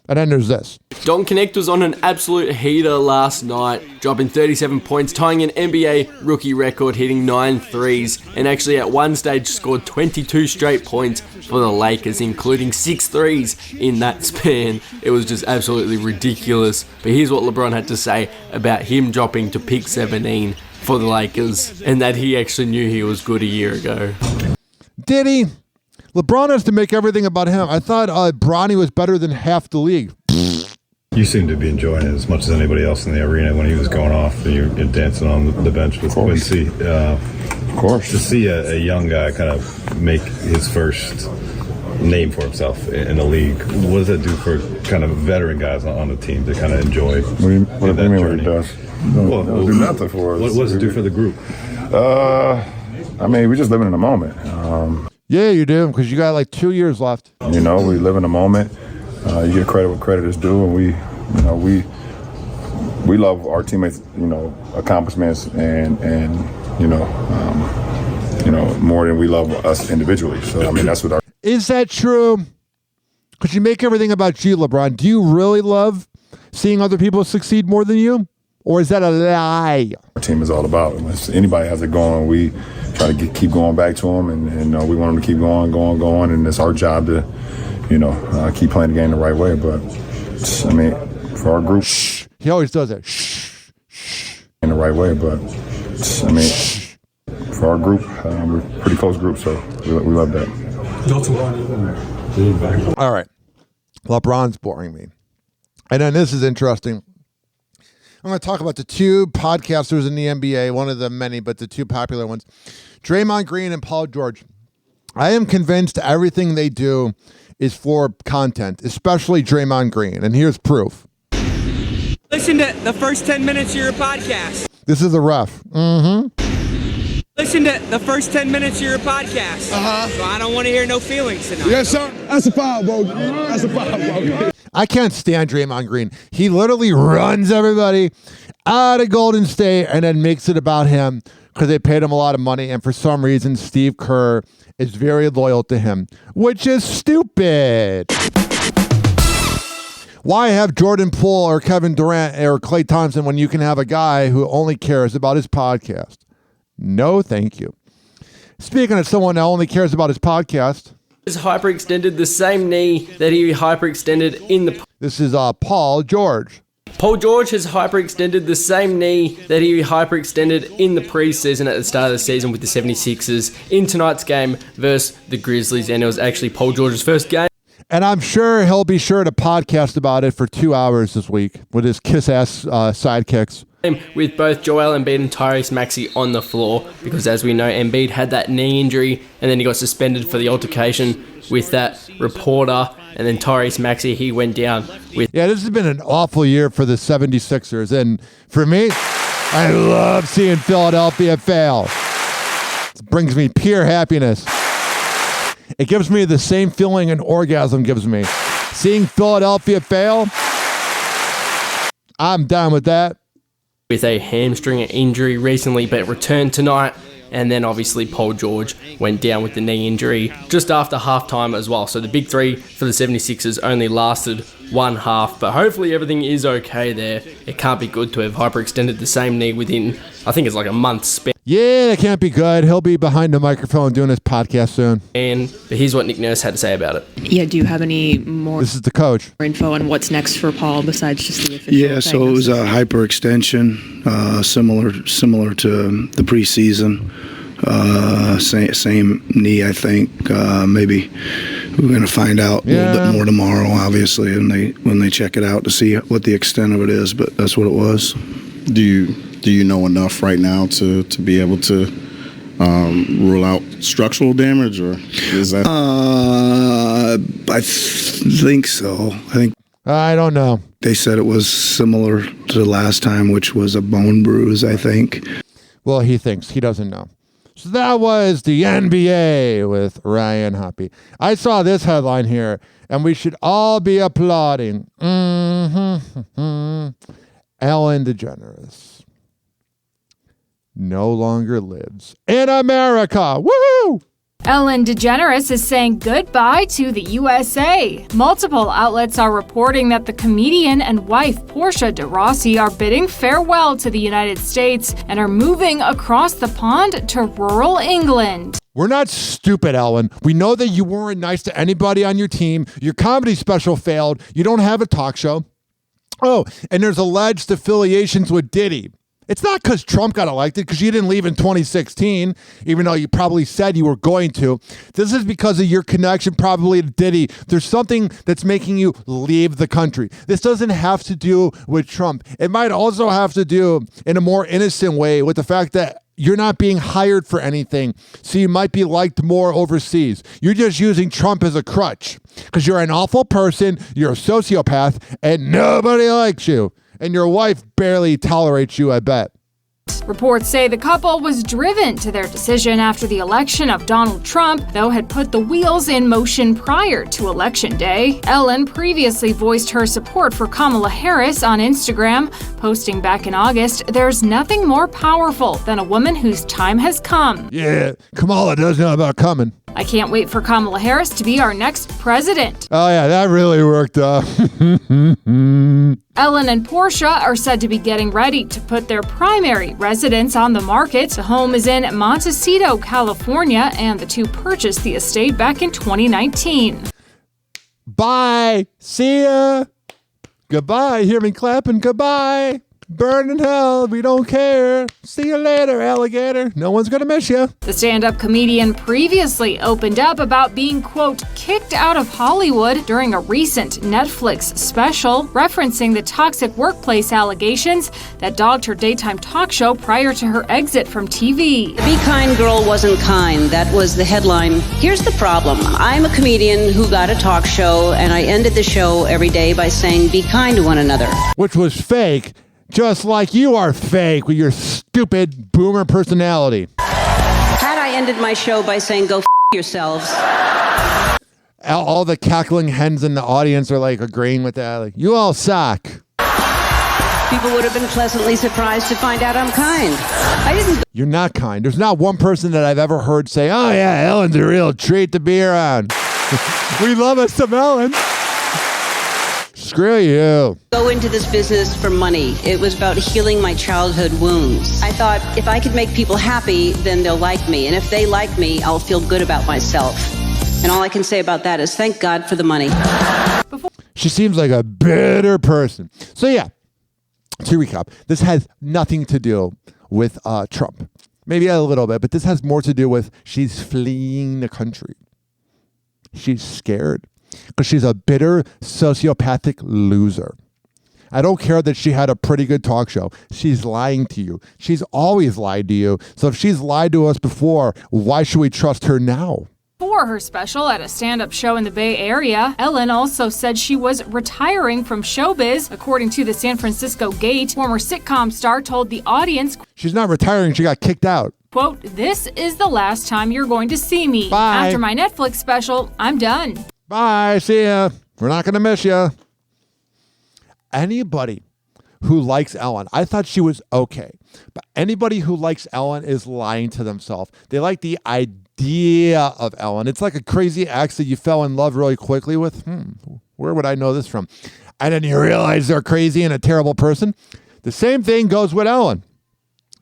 And then there's this. Don Connect was on an absolute heater last night, dropping 37 points, tying an NBA rookie record, hitting 9 threes, and actually at one stage scored 22 straight points for the Lakers, including 6 threes in that span. It was just absolutely ridiculous. But here's what LeBron had to say about him dropping to pick 17 for the Lakers, and that he actually knew he was good a year ago. Did he? LeBron has to make everything about him. I thought Bronny was better than half the league. You seem to be enjoying it as much as anybody else in the arena when he was going off and you're dancing on the bench with Quincy. Of course. To see a young guy kind of make his first name for himself in the league, what does that do for kind of veteran guys on the team to kind of enjoy what do you mean what it does? It'll do nothing for us. What does it do for the group? I mean, we're just living in the moment. Yeah, you do, because you got like 2 years left. You know, we live in the moment. You get credit what credit is due, and we love our teammates, accomplishments and more than we love us individually. So I mean, that's what our. Is that true? Because you make everything about you, LeBron. Do you really love seeing other people succeed more than you, or is that a lie? Our team is all about. Unless anybody has it going, we try to keep going back to them, and we want them to keep going, and it's our job to, keep playing the game the right way. But I mean, for our group, he always does that. In the right way, but I mean, for our group, we're a pretty close group, so we love that. All right, LeBron's boring me, and then this is interesting. I'm going to talk about the 2 podcasters in the NBA, one of the many, but the 2 popular ones, Draymond Green and Paul George. I am convinced everything they do is for content, especially Draymond Green. And here's proof. Listen to the first 10 minutes of your podcast. This is the ref. Listen to the first 10 minutes of your podcast. So I don't want to hear no feelings tonight. Yes, sir. That's a foul, bro. That's a foul, bro. I can't stand Draymond Green. He literally runs everybody out of Golden State and then makes it about him because they paid him a lot of money. And for some reason, Steve Kerr is very loyal to him, which is stupid. Why have Jordan Poole or Kevin Durant or Klay Thompson when you can have a guy who only cares about his podcast? No, thank you. Speaking of someone that only cares about his podcast, Is hyperextended the same knee that he hyperextended in the... This is Paul George. Paul George has hyperextended the same knee that he hyperextended in the preseason at the start of the season with the 76ers in tonight's game versus the Grizzlies, and it was actually Paul George's first game. And I'm sure he'll be sure to podcast about it for 2 hours this week with his kiss-ass sidekicks. With both Joel Embiid and Tyrese Maxey on the floor, because as we know, Embiid had that knee injury and then he got suspended for the altercation with that reporter, and then Tyrese Maxey, he went down with... Yeah, this has been an awful year for the 76ers, and for me, I love seeing Philadelphia fail. It brings me pure happiness. It gives me the same feeling an orgasm gives me. Seeing Philadelphia fail, I'm down with that. With a hamstring injury recently, but returned tonight. And then obviously Paul George went down with the knee injury just after halftime as well. So the big three for the 76ers only lasted one half, but hopefully everything is okay there. It can't be good to have hyperextended the same knee within, I think it's like a month's span. Yeah, that can't be good. He'll be behind the microphone doing his podcast soon. But here's what Nick Nurse had to say about it. Yeah, do you have any more This is the coach. info on what's next for Paul besides just the official Yeah, so it was a hyperextension, similar to the preseason. Same knee, I think. Maybe we're going to find out a little bit more tomorrow, obviously, when they check it out to see what the extent of it is. But that's what it was. Do you know enough right now to be able to rule out structural damage, or is that? I think so. I don't know. They said it was similar to the last time, which was a bone bruise, I think. Well, he thinks. He doesn't know. So that was the NBA with Ryan Hoppe. I saw this headline here, and we should all be applauding. Ellen DeGeneres no longer lives in America. Woohoo! Ellen DeGeneres is saying goodbye to the USA. Multiple outlets are reporting that the comedian and wife Portia de Rossi are bidding farewell to the United States and are moving across the pond to rural England. We're not stupid, Ellen. We know that you weren't nice to anybody on your team. Your comedy special failed. You don't have a talk show. Oh, and there's alleged affiliations with Diddy. It's not because Trump got elected, because you didn't leave in 2016, even though you probably said you were going to. This is because of your connection probably to Diddy. There's something that's making you leave the country. This doesn't have to do with Trump. It might also have to do, in a more innocent way, with the fact that you're not being hired for anything, so you might be liked more overseas. You're just using Trump as a crutch because you're an awful person, you're a sociopath, and nobody likes you. And your wife barely tolerates you, I bet. Reports say the couple was driven to their decision after the election of Donald Trump, though had put the wheels in motion prior to Election Day. Ellen previously voiced her support for Kamala Harris on Instagram, posting back in August, "There's nothing more powerful than a woman whose time has come. Yeah, Kamala does know about coming. I can't wait for Kamala Harris to be our next president." Oh yeah, that really worked out. Ellen and Portia are said to be getting ready to put their primary residence on the market. The home is in Montecito, California, and the two purchased the estate back in 2019. Bye. See ya. Goodbye. Hear me clapping. Goodbye. Burn in hell, we don't care. See you later, alligator. No one's gonna miss you. The stand-up comedian previously opened up about being, quote, kicked out of Hollywood during a recent Netflix special, referencing the toxic workplace allegations that dogged her daytime talk show prior to her exit from TV. The Be Kind Girl wasn't kind. That was the headline. Here's the problem. I'm a comedian who got a talk show, and I ended the show every day by saying, be kind to one another. Which was fake. Just like you are fake with your stupid boomer personality. Had I ended my show by saying, go f*** yourselves. All the cackling hens in the audience are like agreeing with that. Like, you all suck. People would have been pleasantly surprised to find out I'm kind. I didn't. You're not kind. There's not one person that I've ever heard say, oh yeah, Ellen's a real treat to be around. We love us some Ellen. Screw you. Go into this business for money. It was about healing my childhood wounds. I thought if I could make people happy, then they'll like me. And if they like me, I'll feel good about myself. And all I can say about that is thank God for the money. She seems like a bitter person. So yeah, to recap, this has nothing to do with Trump. Maybe a little bit, but this has more to do with she's fleeing the country. She's scared. Because she's a bitter, sociopathic loser. I don't care that she had a pretty good talk show. She's lying to you. She's always lied to you. So if she's lied to us before, why should we trust her now? For her special at a stand-up show in the Bay Area, Ellen also said she was retiring from showbiz. According to the San Francisco Gate, former sitcom star told the audience, she's not retiring. She got kicked out. quote, this is the last time you're going to see me. Bye. After my Netflix special, I'm done. Bye. See ya. We're not going to miss you. Anybody who likes Ellen, I thought she was okay. But anybody who likes Ellen is lying to themselves. They like the idea of Ellen. It's like a crazy ex that you fell in love really quickly with. Where would I know this from? And then you realize they're crazy and a terrible person. The same thing goes with Ellen.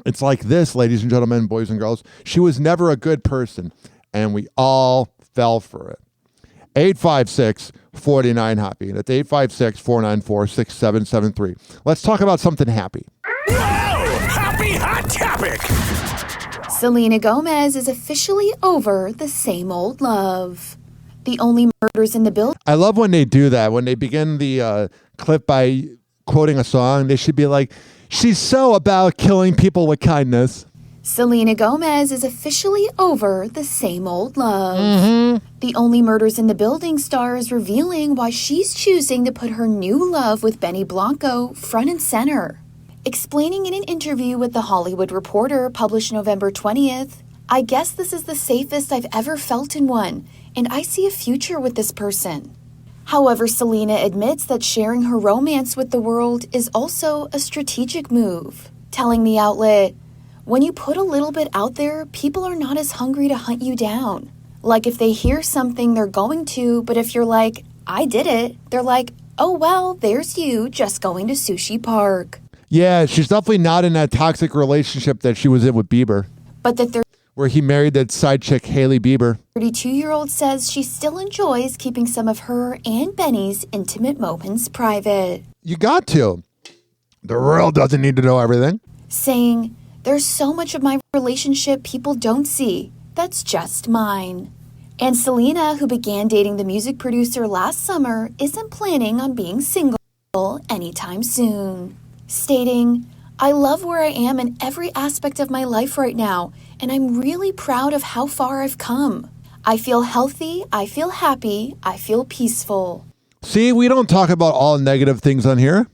It's like this, ladies and gentlemen, boys and girls. She was never a good person, and we all fell for it. 856-49-HOPPY. That's 856-494-6773. Let's talk about something happy. Happy hot topic. Selena Gomez is officially over the same old love. The only murders in the building. I love when they do that. When they begin the clip by quoting a song, they should be like, she's so about killing people with kindness. Selena Gomez is officially over the same old love. The Only Murders in the Building star is revealing why she's choosing to put her new love with Benny Blanco front and center. Explaining in an interview with The Hollywood Reporter published November 20th, I guess this is the safest I've ever felt in one, and I see a future with this person. However, Selena admits that sharing her romance with the world is also a strategic move, telling the outlet, when you put a little bit out there, people are not as hungry to hunt you down. Like if they hear something, they're going to, but if you're like, I did it, they're like, oh well, there's you just going to Sushi Park. Yeah, she's definitely not in that toxic relationship that she was in with Bieber. But the where he married that side chick, Hailey Bieber. 32-year-old says she still enjoys keeping some of her and Benny's intimate moments private. You got to. The world doesn't need to know everything. Saying, there's so much of my relationship people don't see. That's just mine. And Selena, who began dating the music producer last summer, isn't planning on being single anytime soon. Stating, I love where I am in every aspect of my life right now, and I'm really proud of how far I've come. I feel healthy, I feel happy, I feel peaceful. See, we don't talk about all negative things on here.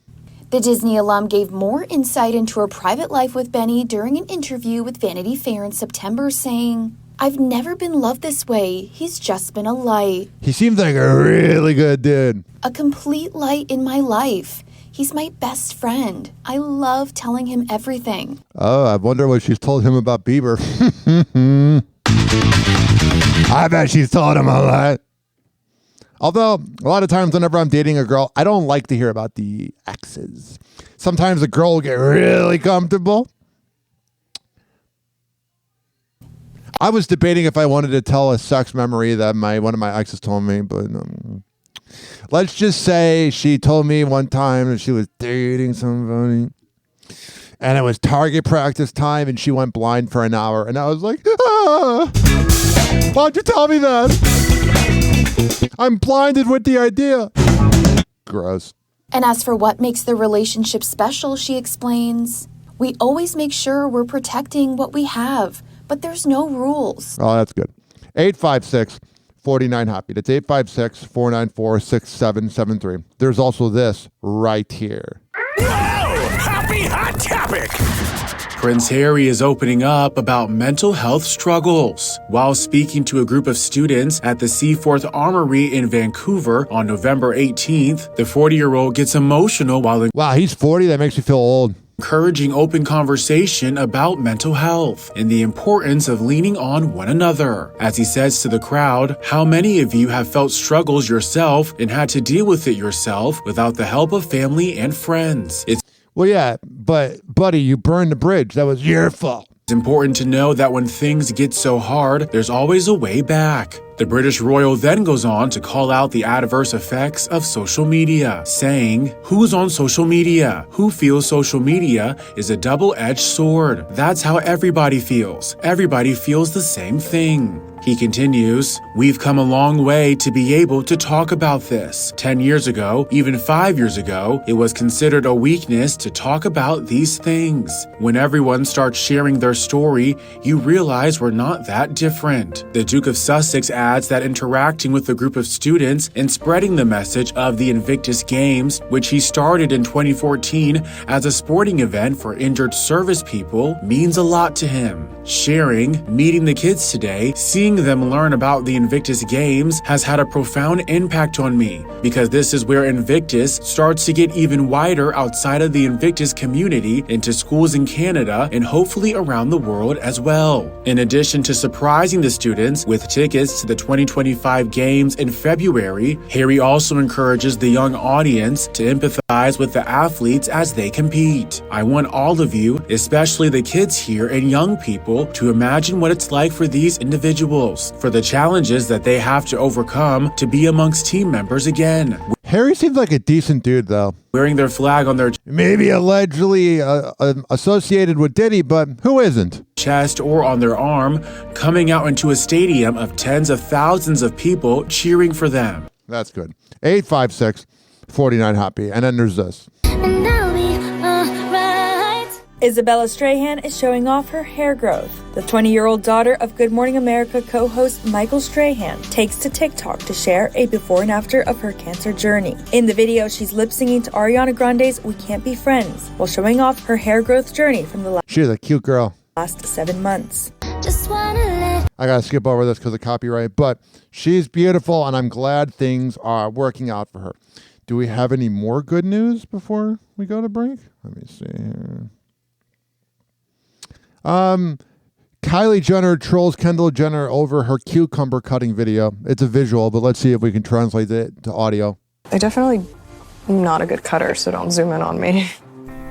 The Disney alum gave more insight into her private life with Benny during an interview with Vanity Fair in September, saying, I've never been loved this way. He's just been a light. He seems like a really good dude. A complete light in my life. He's my best friend. I love telling him everything. Oh, I wonder what she's told him about Bieber. I bet she's told him a lot. Although, a lot of times whenever I'm dating a girl, I don't like to hear about the exes. Sometimes a girl will get really comfortable. I was debating if I wanted to tell a sex memory that one of my exes told me, but let's just say she told me one time that she was dating somebody And it was target practice time, and she went blind for an hour. And I was like, why'd you tell me that? I'm blinded with the idea. Gross. And as for what makes the relationship special, she explains, we always make sure we're protecting what we have, but there's no rules. Oh, that's good. 856-49-HOPPY. That's 856-494-6773. There's also this right here. Happy Hot Topic! Prince Harry is opening up about mental health struggles. While speaking to a group of students at the Seaforth Armory in Vancouver on November 18th, the 40-year-old gets emotional while wow, he's 40? That makes you feel old. Encouraging open conversation about mental health and the importance of leaning on one another. As he says to the crowd, how many of you have felt struggles yourself and had to deal with it yourself without the help of family and friends? Well, yeah, but buddy, you burned the bridge. That was your fault. It's important to know that when things get so hard, there's always a way back. The British royal then goes on to call out the adverse effects of social media, saying, who's on social media? Who feels social media is a double-edged sword. That's how everybody feels. Everybody feels the same thing. He continues, we've come a long way to be able to talk about this. 10 years ago, even 5 years ago, it was considered a weakness to talk about these things. When everyone starts sharing their story, you realize we're not that different. The Duke of Sussex adds that interacting with a group of students and spreading the message of the Invictus Games, which he started in 2014 as a sporting event for injured service people, means a lot to him. Sharing, meeting the kids today, seeing them learn about the Invictus Games has had a profound impact on me, because this is where Invictus starts to get even wider outside of the Invictus community into schools in Canada and hopefully around the world as well. In addition to surprising the students with tickets to the 2025 Games in February, Harry also encourages the young audience to empathize with the athletes as they compete. I want all of you, especially the kids here and young people, to imagine what it's like for these individuals, for the challenges that they have to overcome to be amongst team members again. Harry seems like a decent dude, though. Wearing their flag on their maybe allegedly associated with Diddy, but who isn't? Chest or on their arm, coming out into a stadium of tens of thousands of people cheering for them. That's good. 856-49-HOPPY. And then there's this. Isabella Strahan is showing off her hair growth. The 20-year-old daughter of Good Morning America co-host Michael Strahan takes to TikTok to share a before and after of her cancer journey. In the video, she's lip-singing to Ariana Grande's We Can't Be Friends while showing off her hair growth journey from the She's a cute girl. last 7 months. I gotta skip over this because of copyright, but she's beautiful, and I'm glad things are working out for her. Do we have any more good news before we go to break? Let me see here. Kylie Jenner trolls Kendall Jenner over her cucumber cutting video. It's a visual, but let's see if we can translate it to audio. I definitely am not a good cutter, so don't zoom in on me.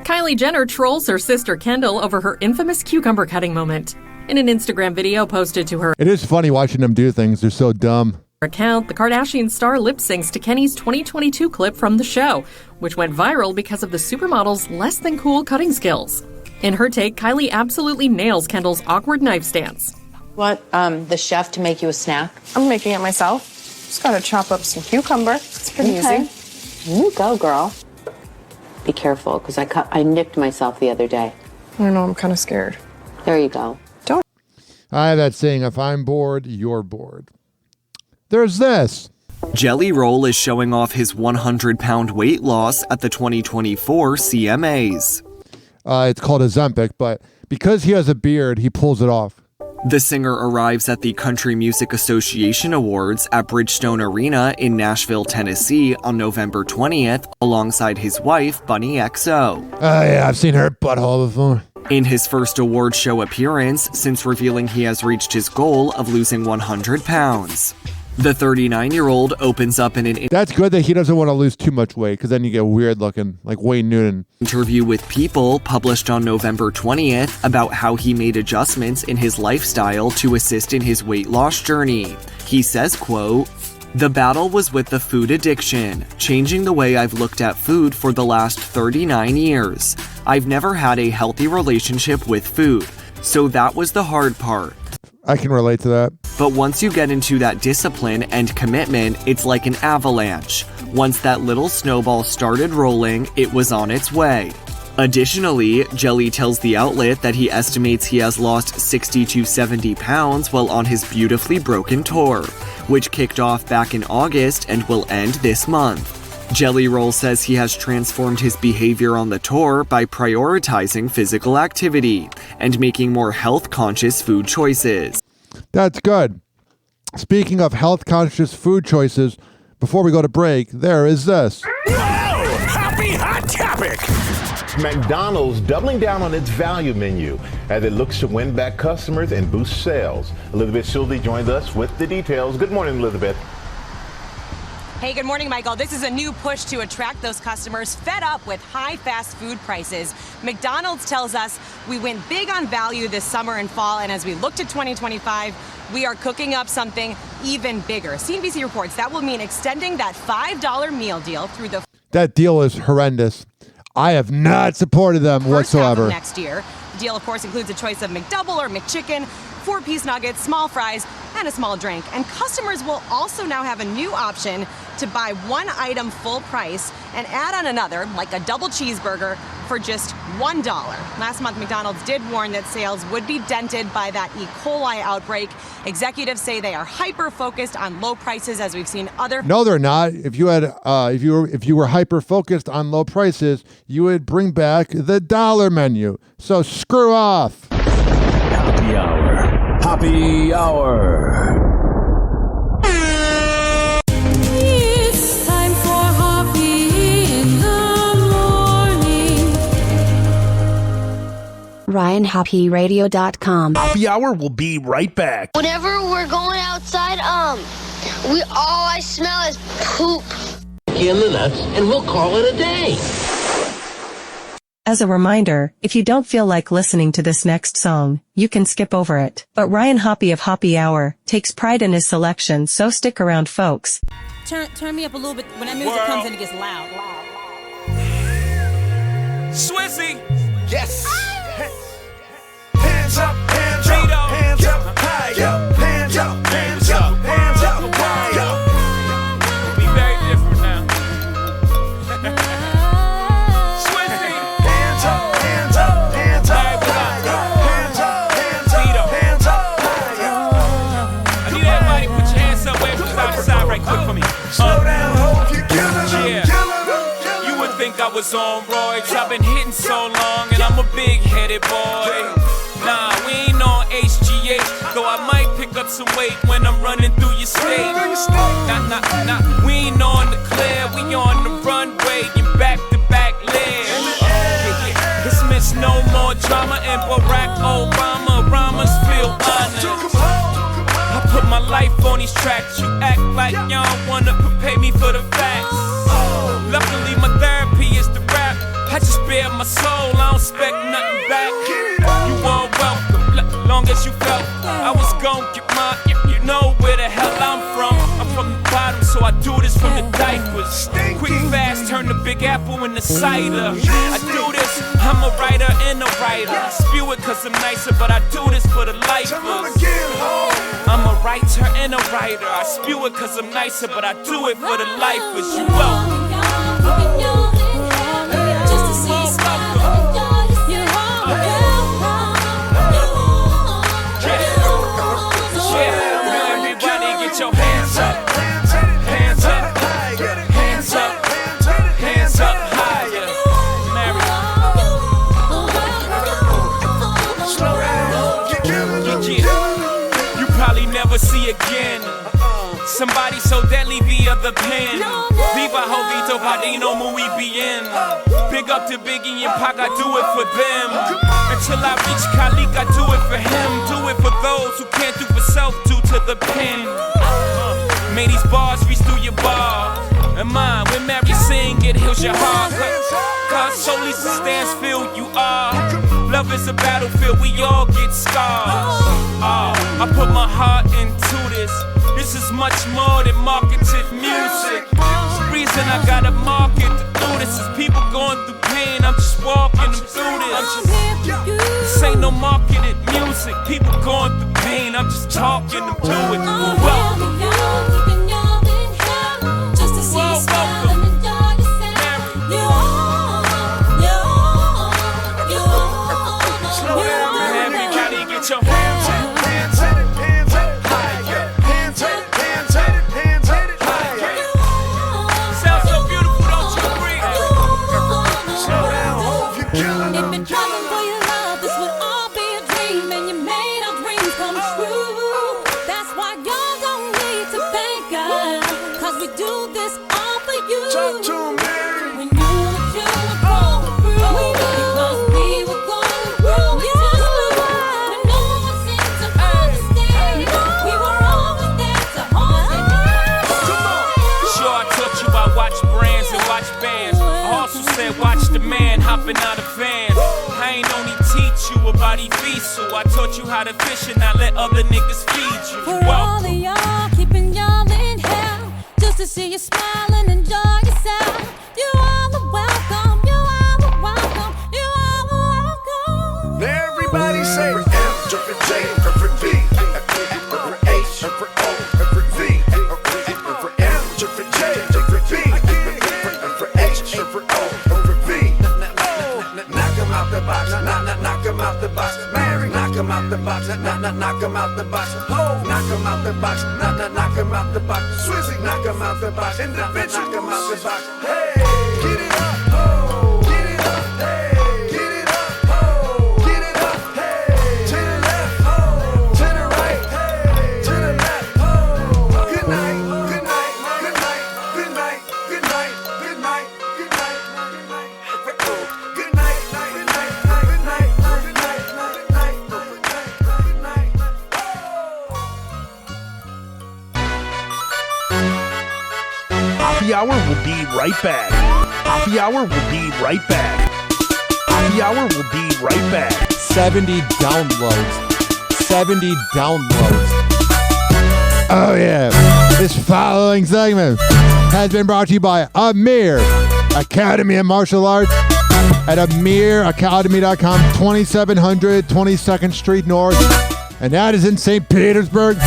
Kylie Jenner trolls her sister Kendall over her infamous cucumber cutting moment. In an Instagram video posted to her It is funny watching them do things. They're so dumb. account, the Kardashian star lip syncs to Kenny's 2022 clip from the show, which went viral because of the supermodel's less than cool cutting skills. In her take, Kylie absolutely nails Kendall's awkward knife stance. Want the chef to make you a snack? I'm making it myself. Just gotta chop up some cucumber. It's pretty easy. You go, girl. Be careful, because I nicked myself the other day. I don't know, I'm kind of scared. There you go. I have that saying, if I'm bored, you're bored. There's this. Jelly Roll is showing off his 100-pound weight loss at the 2024 CMAs. It's called Ozempic, but because he has a beard, he pulls it off. The singer arrives at the Country Music Association Awards at Bridgestone Arena in Nashville, Tennessee on November 20th alongside his wife, Bunny XO. Oh yeah, I've seen her butthole before. In his first award show appearance since revealing he has reached his goal of losing 100 pounds. The 39-year-old opens up in an That's good that he doesn't want to lose too much weight, because then you get weird looking, like Wayne Newton. Interview with People published on November 20th about how he made adjustments in his lifestyle to assist in his weight loss journey. He says, quote, The battle was with the food addiction, changing the way I've looked at food for the last 39 years. I've never had a healthy relationship with food, so that was the hard part. I can relate to that. But once you get into that discipline and commitment, it's like an avalanche. Once that little snowball started rolling, it was on its way. Additionally, Jelly tells the outlet that he estimates he has lost 60 to 70 pounds while on his beautifully broken tour, which kicked off back in August and will end this month. Jelly Roll says he has transformed his behavior on the tour by prioritizing physical activity and making more health-conscious food choices. That's good. Speaking of health-conscious food choices, before we go to break, there is this. Whoa! Happy Hot Topic! McDonald's doubling down on its value menu as it looks to win back customers and boost sales. Elizabeth Schulze joins us with the details. Good morning, Elizabeth. Hey, good morning, Michael. This is a new push to attract those customers fed up with high fast food prices. McDonald's tells us we went big on value this summer and fall, and as we look to 2025, we are cooking up something even bigger. CNBC reports that will mean extending that $5 meal deal through the That deal is horrendous. I have not supported them first half whatsoever. of next year. The deal, of course, includes a choice of McDouble or McChicken, 4-piece nuggets, small fries, and a small drink. And customers will also now have a new option to buy one item full price and add on another, like a double cheeseburger, for just $1. Last month, McDonald's did warn that sales would be dented by that E. coli outbreak. Executives say they are hyper-focused on low prices, as we've seen other... No, they're not. If you were hyper focused on low prices, you would bring back the dollar menu. So screw off. Happy Hour. Happy Hour. It's time for Hoppe in the morning. RyanHoppeRadio.com. Happy Hour will be right back. Whenever we're going outside, all I smell is poop. In the nuts, and we'll call it a day. As a reminder, if you don't feel like listening to this next song, you can skip over it. But Ryan Hoppe of Hoppe Hour takes pride in his selection, so stick around, folks. Turn me up a little bit when that music comes in. It gets loud. Swizzy. Yes. Hands up, hands up, hands up, high up, hands up, hands up, hands up, high up. Be very different now. Slow down, hope you're killing them. You would think I was on roids. I've been hitting so long, and I'm a big-headed boy. Nah, we ain't on HGH, though I might pick up some weight when I'm running through your state. Nah, we ain't on the clear, we on the runway in back-to-back legs. This means no more drama, and Barack Obama rhymes feel honest. I put my life on these tracks. You act like y'all wanna prepare me for the facts. Luckily my therapy is the rap. I just bare my soul, I don't expect nothing back. You all welcome, long as you felt I was gon' get mine. You know where the hell I'm from. I'm from the bottom, so I do this from the diapers. Quick, fast, turn the Big Apple into cider. I do this, I'm a writer and a writer. I spew it cause I'm nicer, but I do this for the lifers. I'm a writer and a writer. I spew it cause I'm nicer, but I do it for the lifers. You welcome. Everybody get your hands up. Hands up. Hands up. Hands up higher. You probably never see again somebody so deadly via the pen. Viva Jovito Padino, muy bien. Big up to Biggie and Pac, I do it for them. Until I reach Khalik, I do it for him. Do it for those who can't do for self, due to the pen. May these bars reach through your bar. And mine, when Mary sing, it heals your heart. God solely sustains, feel you are. Love is a battlefield, we all get scars. I put my heart into this. This is much more than marketed music. The reason I got a market to do this is people going through pain. I'm just walking them through this. This ain't no marketed music. People going through pain. I'm just talking them through it. Welcome. Get your hands up, hands up, hands up, higher. Hands up, hands up, hands up, higher. Sounds so beautiful, don't you agree? Slow down, hope you're killing them. If you're driving for your love, this would all be a dream, and you made our dreams come true. That's why y'all don't need to thank us, 'cause we do this all for you. Talk to 'em, Mary. We knew what you were going through, because we were going through it too. Watch the man hopping out of van. I ain't only teach you about Evisu. I taught you how to fish and not let other niggas feed you. For all of y'all, keeping y'all in hell, just to see you smile and enjoy yourself. You all are welcome, you all are welcome, you all are welcome. Everybody say M, triple J, triple V, triple H, triple O, triple V, M, triple J, triple V, triple H, triple O. Knock him out the box, Mary. Knock him out the box, knock him out the box. Ho, knock him out the box, knock him out the box. Swizzy, knock him out the box. Individual, knock him out the box. Hey, get it up, ho, get it up, hey, get it up, ho, get it up, hey. To the left, ho, to the right, hey, to the left, ho. Good night, good night, good night, good night, good night, good night, good night, good night. Good night, good night, good night, good night, good night, good night, good night. Hoppe Hour will be right back. Hoppe Hour will be right back. Hoppe Hour will be right back. 70 downloads. 70 downloads. Oh, yeah. This following segment has been brought to you by Amir Academy of Martial Arts at amiracademy.com, 2700 22nd Street North. And that is in St. Petersburg.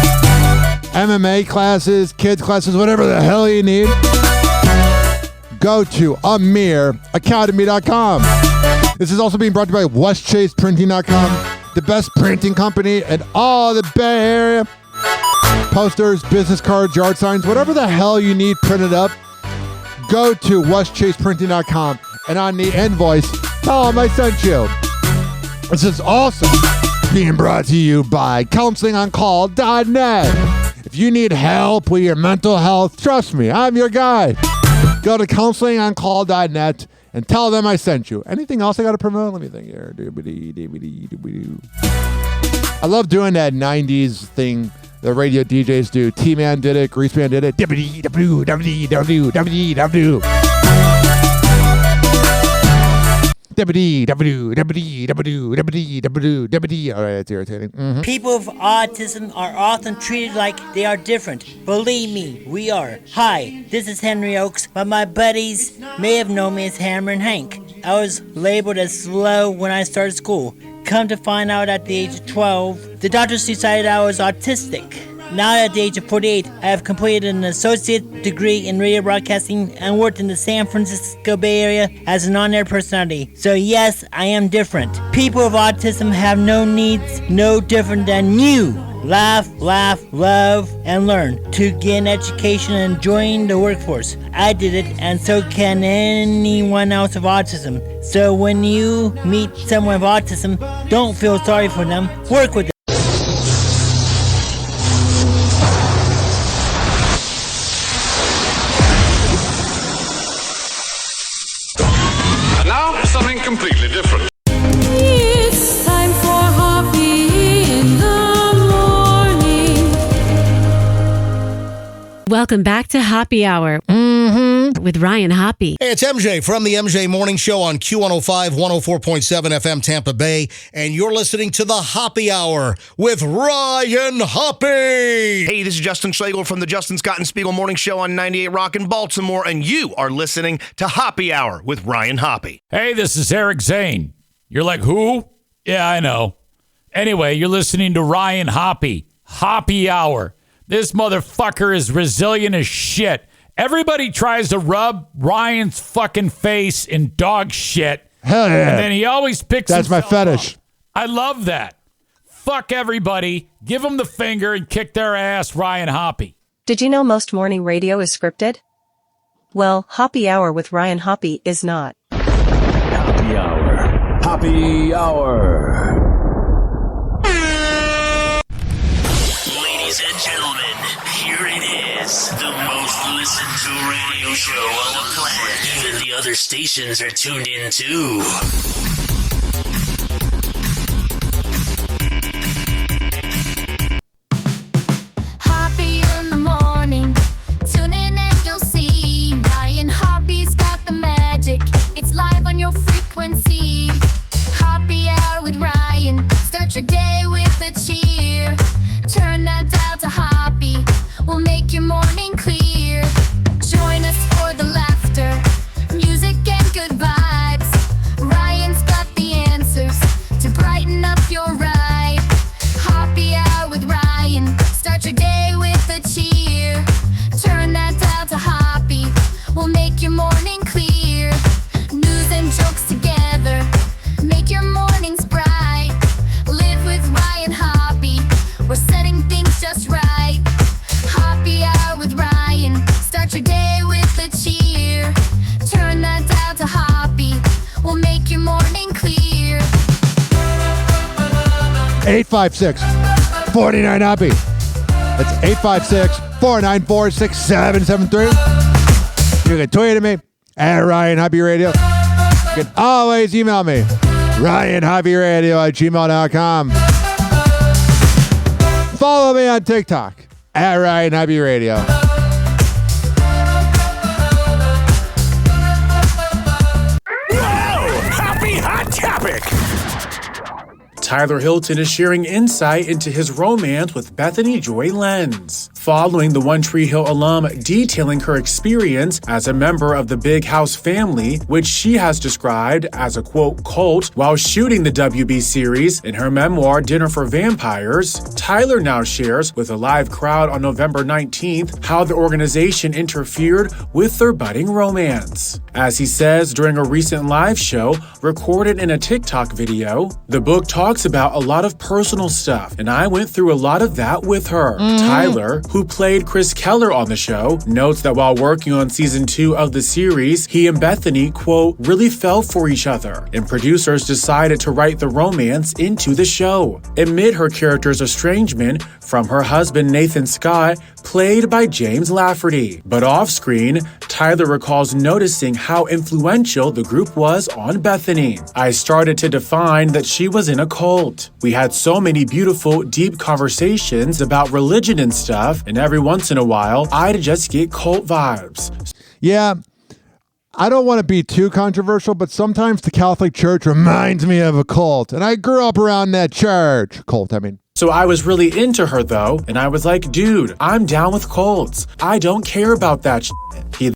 MMA classes, kids classes, whatever the hell you need. Go to amiracademy.com. This is also being brought to you by westchaseprinting.com, the best printing company in all the Bay Area. Posters, business cards, yard signs, whatever the hell you need printed up, go to westchaseprinting.com, and on the invoice, tell them I sent you. This is also being brought to you by counselingoncall.net. If you need help with your mental health, trust me, I'm your guy. Go to counselingoncall.net and tell them I sent you. Anything else I got to promote? Let me think here. I love doing that 90s thing the radio DJs do. T-Man did it. Greaseman did it. All right, it's irritating. Mm-hmm. People with autism are often treated like they are different. Believe me, we are. Hi, this is Henry Oakes, but my buddies may have known me as Hammer and Hank. I was labeled as slow when I started school. Come to find out at the age of 12, the doctors decided I was autistic. Now at the age of 48, I have completed an associate degree in radio broadcasting and worked in the San Francisco Bay Area as an on-air personality. So yes, I am different. People with autism have no needs, no different than you. Laugh, love, and learn to get an education and join the workforce. I did it, and so can anyone else with autism. So when you meet someone with autism, don't feel sorry for them. Work with them. Now, something completely different. It's time for Hoppe in the morning. Welcome back to Hoppe Hour. with Ryan Hoppe. Hey, it's MJ from the MJ Morning Show on Q105, 104.7 FM Tampa Bay, and you're listening to the Hoppe Hour with Ryan Hoppe. Hey, this is Justin Schlegel from the Justin Scott and Spiegel Morning Show on 98 Rock in Baltimore, and you are listening to Hoppe Hour with Ryan Hoppe. Hey, this is Eric Zane. You're like, who? Yeah, I know. Anyway, you're listening to Ryan Hoppe. Hoppe Hour. This motherfucker is resilient as shit. Everybody tries to rub Ryan's fucking face in dog shit. Hell yeah. And then he always picks That's my himself fetish. up. I love that. Fuck everybody. Give them the finger and kick their ass, Ryan Hoppe. Did you know most morning radio is scripted? Well, Hoppe Hour with Ryan Hoppe is not. Hoppe Hour. Hoppe Hour. Ladies and gentlemen, here it is. The most listened to radio show on the planet. Even the other stations are tuned in too. Hoppe in the morning. Tune in and you'll see. Ryan Hoppe's got the magic. It's live on your frequency. Hoppe Hour with Ryan. Start your day with a cheer. Turn that dial to Hoppe. We'll make your morning clear. Join us for the laughter, music and good vibes. Ryan's got the answers to brighten up your ride. Hoppe Hour with Ryan. Start your day with a cheer. Turn that dial to Hoppe. We'll make your morning clear. News and jokes together. Make your mornings bright. Live with Ryan Hoppe. We're setting things just right. Hoppe Hour with Ryan. Start your day with a cheer. Turn that dial to Hoppe. We'll make your morning clear. 856-49 Hoppe. That's 856-494-6773. You can tweet at me at Ryan Hoppe Radio. You can always email me, RyanHoppeRadio@gmail.com. Follow me on TikTok at Ryan Hoppe Radio. Happy Hot Topic! Tyler Hilton is sharing insight into his romance with Bethany Joy Lenz, following the One Tree Hill alum detailing her experience as a member of the Big House family, which she has described as a, quote, cult while shooting the WB series. In her memoir, Dinner for Vampires, Tyler now shares with a live crowd on November 19th how the organization interfered with their budding romance. As he says during a recent live show recorded in a TikTok video, the book talks about a lot of personal stuff, and I went through a lot of that with her. Tyler, who played Chris Keller on the show, notes that while working on season 2 of the series, he and Bethany, quote, really fell for each other, and producers decided to write the romance into the show. Amid her character's estrangement from her husband Nathan Scott, played by James Lafferty. But off-screen, Tyler recalls noticing how influential the group was on Bethany. I started to define that she was in a cult. We had so many beautiful, deep conversations about religion and stuff, and every once in a while, I'd just get cult vibes. Yeah, I don't want to be too controversial, but sometimes the Catholic Church reminds me of a cult, and I grew up around that church. Cult, I mean. So I was really into her though, and I was like, dude, I'm down with cults. I don't care about that shit. He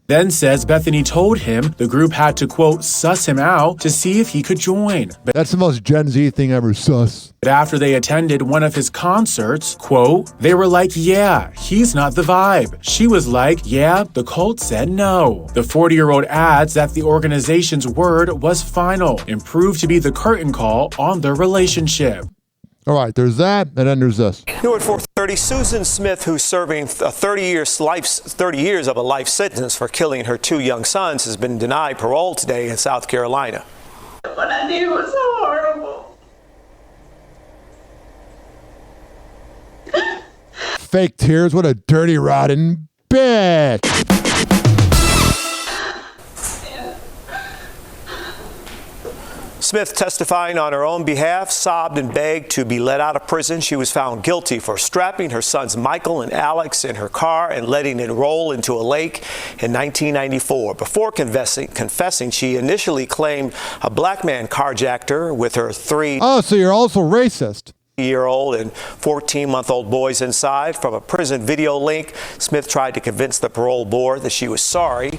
then says Bethany told him the group had to, quote, suss him out to see if he could join. But that's the most Gen Z thing ever, sus. But after they attended one of his concerts, quote, they were like, yeah, he's not the vibe. She was like, yeah, the cult said no. The 40-year-old adds that the organization's word was final and proved to be the curtain call on their relationship. All right, there's that, and then there's this. New at 4:30, Susan Smith, who's serving 30 years of a life sentence for killing her 2 young sons, has been denied parole today in South Carolina. What I did was so horrible. Fake tears, what a dirty, rotten bitch. Smith, testifying on her own behalf, sobbed and begged to be let out of prison. She was found guilty for strapping her sons Michael and Alex in her car and letting it roll into a lake in 1994. Before confessing, she initially claimed a black man carjacked her with her 3 Oh, so you're also racist. year-old and 14-month-old boys inside. From a prison video link, Smith tried to convince the parole board that she was sorry.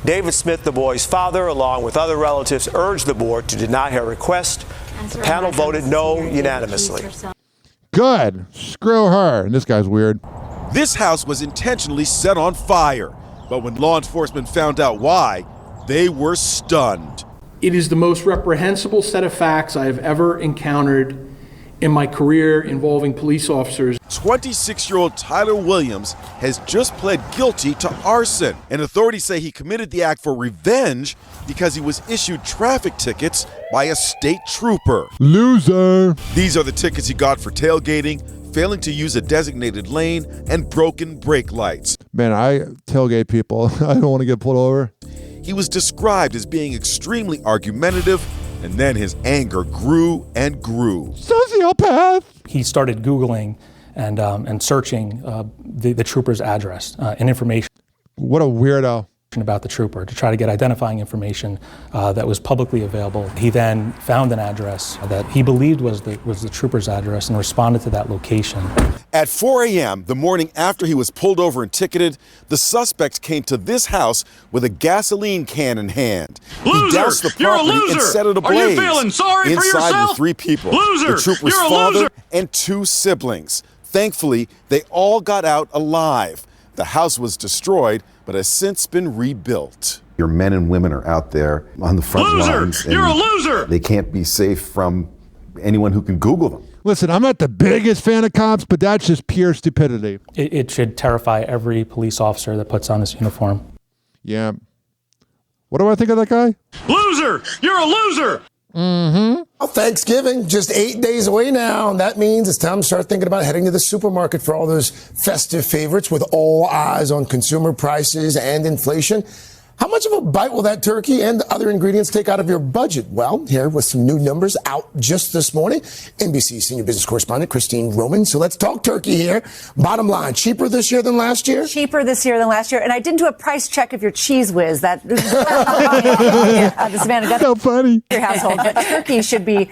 David Smith, the boy's father, along with other relatives, urged the board to deny her request. The panel voted no unanimously. Good. Screw her. And this guy's weird. This house was intentionally set on fire, but when law enforcement found out why, they were stunned. It is the most reprehensible set of facts I have ever encountered in my career involving police officers. 26-year-old Tyler Williams has just pled guilty to arson, and authorities say he committed the act for revenge because he was issued traffic tickets by a state trooper. Loser. These are the tickets he got for tailgating, failing to use a designated lane, and broken brake lights. Man, I tailgate people. I don't want to get pulled over. He was described as being extremely argumentative, and then his anger grew and grew. Sociopath! He started Googling and searching the trooper's address and information. What a weirdo. About the trooper to try to get identifying information that was publicly available. He then found an address that he believed was the trooper's address and responded to that location. At 4 a.m., the morning after he was pulled over and ticketed, the suspects came to this house with a gasoline can in hand. Loser! He doused the You're a property and loser! set it ablaze. Are you feeling sorry for Inside yourself? were 3 people, Loser! the trooper's You're a father loser! and 2 siblings. Thankfully, they all got out alive. The house was destroyed, but has since been rebuilt. Your men and women are out there on the front lines. You're a loser! They can't be safe from anyone who can Google them. Listen, I'm not the biggest fan of cops, but that's just pure stupidity. It should terrify every police officer that puts on his uniform. Yeah. What do I think of that guy? Loser! You're a loser! Mm-hmm. Well, Thanksgiving, just 8 days away now, and that means it's time to start thinking about heading to the supermarket for all those festive favorites with all eyes on consumer prices and inflation. How much of a bite will that turkey and the other ingredients take out of your budget? Well, here with some new numbers out just this morning, NBC senior business correspondent Christine Roman. So let's talk turkey here. Bottom line, cheaper this year than last year? Cheaper this year than last year. And I didn't do a price check of your Cheese Whiz. That the Savannah got so funny. Your household, but turkey should be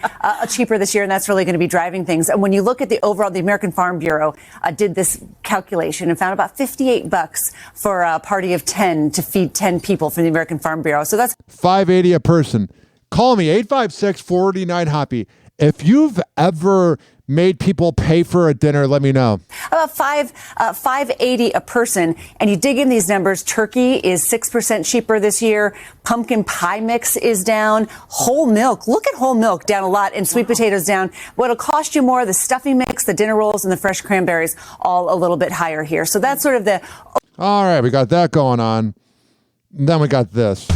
cheaper this year, and that's really going to be driving things. And when you look at the overall, the American Farm Bureau did this calculation and found about $58 for a party of 10 to feed 10 people from the American Farm Bureau. So that's $5.80 a person. Call me 856-49-HOPPY. If you've ever made people pay for a dinner, let me know. About $5.80 a person. And you dig in these numbers, turkey is 6% cheaper this year. Pumpkin pie mix is down. Whole milk, look at whole milk, down a lot. And sweet potatoes down. What'll cost you more, the stuffing mix, the dinner rolls, and the fresh cranberries, all a little bit higher here. So that's sort of the... All right, we got that going on. Then we got this.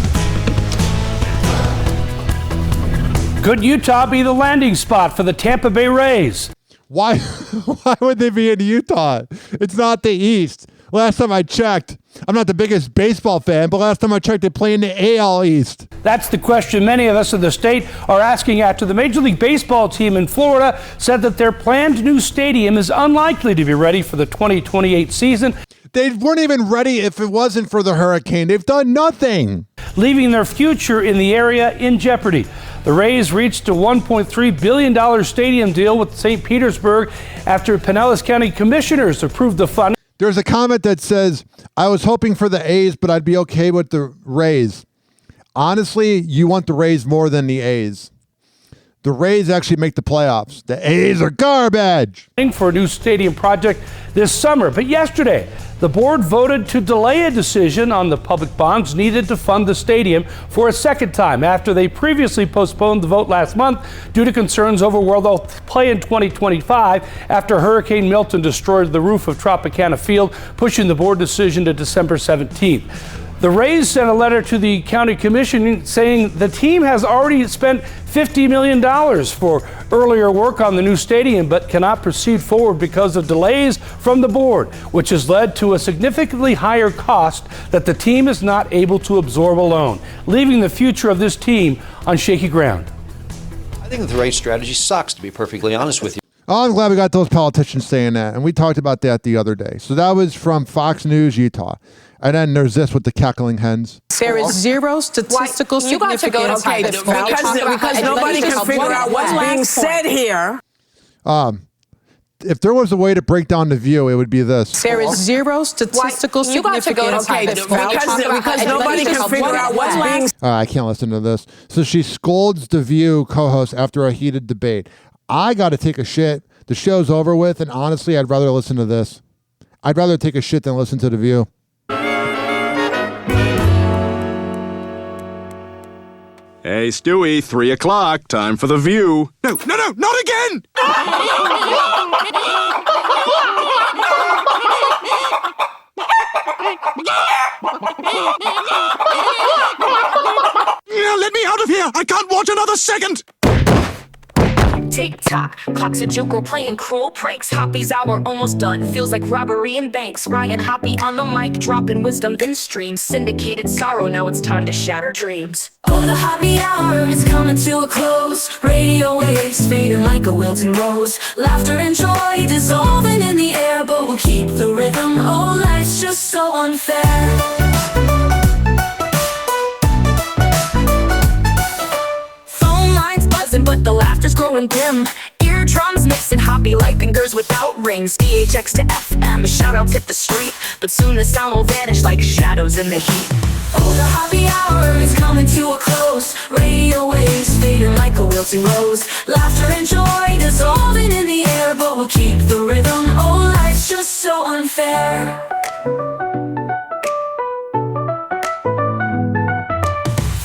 Could Utah be the landing spot for the Tampa Bay Rays? Why would they be in Utah? It's not the East. Last time I checked, I'm not the biggest baseball fan, but last time I checked, they play in the AL East. That's the question many of us in the state are asking after the Major League Baseball team in Florida said that their planned new stadium is unlikely to be ready for the 2028 season. They weren't even ready if it wasn't for the hurricane. They've done nothing. Leaving their future in the area in jeopardy. The Rays reached a $1.3 billion stadium deal with St. Petersburg after Pinellas County commissioners approved the funding. There's a comment that says, I was hoping for the A's, but I'd be okay with the Rays. Honestly, you want the Rays more than the A's. The Rays actually make the playoffs. The A's are garbage. For a new stadium project this summer. But yesterday, the board voted to delay a decision on the public bonds needed to fund the stadium for a second time after they previously postponed the vote last month due to concerns over where they'll play in 2025 after Hurricane Milton destroyed the roof of Tropicana Field, pushing the board decision to December 17th. The Rays sent a letter to the county commission saying the team has already spent $50 million for earlier work on the new stadium, but cannot proceed forward because of delays from the board, which has led to a significantly higher cost that the team is not able to absorb alone, leaving the future of this team on shaky ground. think the race strategy sucks, to be perfectly honest with you. Oh, I'm glad we got those politicians saying that. And we talked about that the other day. So that was from Fox News, Utah. And then there's this with the cackling hens. There is zero statistical significance. Because nobody can figure out what's being said here. If there was a way to break down the view, it would be this. There is zero statistical significance. Because nobody can figure out what's being said. I can't listen to this. So she scolds the View co-host after a heated debate. I got to take a shit. The show's over with, and honestly, I'd rather listen to this. I'd rather take a shit than listen to the View. Hey, Stewie, 3 o'clock. Time for the View. No, not again! Let me out of here! I can't watch another second! Tick-tock, clocks a joke, playing cruel pranks. Hoppy's hour almost done, feels like robbery in banks. Ryan Hoppe on the mic, dropping wisdom in streams. Syndicated sorrow, now it's time to shatter dreams. Oh, the Hoppe hour is coming to a close. Radio waves fading like a wilting rose. Laughter and joy dissolving in the air, but we'll keep the rhythm. Oh, life's just so unfair. But the laughter's growing dim. Eardrums mixing Hoppe like fingers without rings. DHX to FM, shoutouts hit the street, but soon the sound will vanish like shadows in the heat. Oh, the Hoppe hour is coming to a close. Radio waves fading like a wilting rose. Laughter and joy dissolving in the air, but we'll keep the rhythm. Oh, life's just so unfair.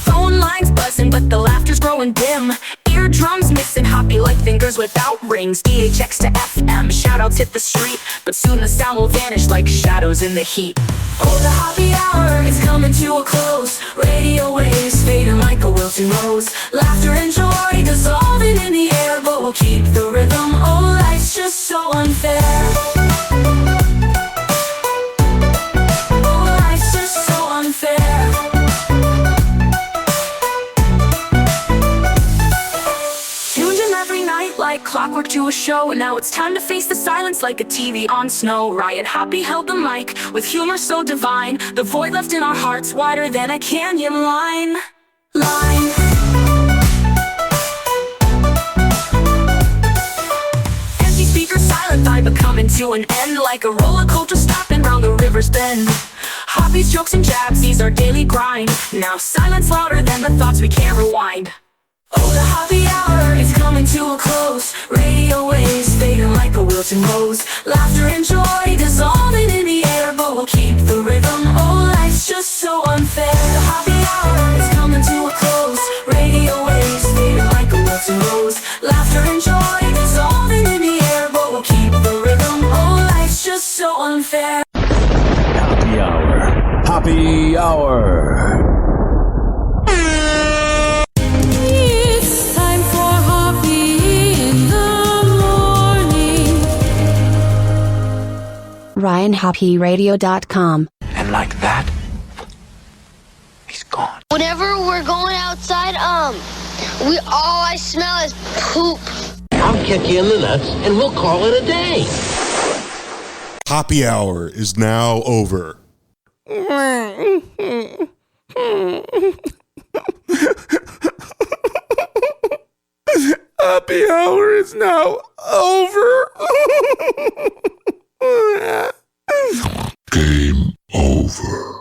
Phone lines buzzing, but the laughter's growing dim. Eardrums mixing Hoppe like fingers without rings. DHX to FM, shoutouts hit the street, but soon the sound will vanish like shadows in the heat. Oh, the Hoppe hour is coming to a close. Radio waves fading like a wilting rose. Laughter and joy dissolving in the air, but we'll keep the rhythm. Oh, life's just so unfair. Oh, life's just so unfair. Like clockwork to a show, and now it's time to face the silence like a TV on snow. Ryan Hoppe held the mic with humor so divine, the void left in our hearts wider than a canyon line. Empty speaker, silent vibe coming to an end, like a rollercoaster stopping round the river's bend. Hoppe's jokes and jabs, these are daily grind. Now silence louder than the thoughts we can't rewind. Oh, the Hoppe hour is coming to a close. Radio waves fading like a wilting rose. Laughter and joy dissolving in the air, but we'll keep the rhythm. Oh, life's just so unfair. The Hoppe hour is coming to a close. Radio waves fading like a wilting rose. Laughter and joy dissolving in the air, but we'll keep the rhythm. Oh, life's just so unfair. Hoppe Hour. Hoppe Hour. RyanHoppeRadio.com. And like that, he's gone. Whenever we're going outside, all I smell is poop. I'll kick you in the nuts and we'll call it a day. Hoppe Hour is now over. Hoppe Hour is now over. Game over.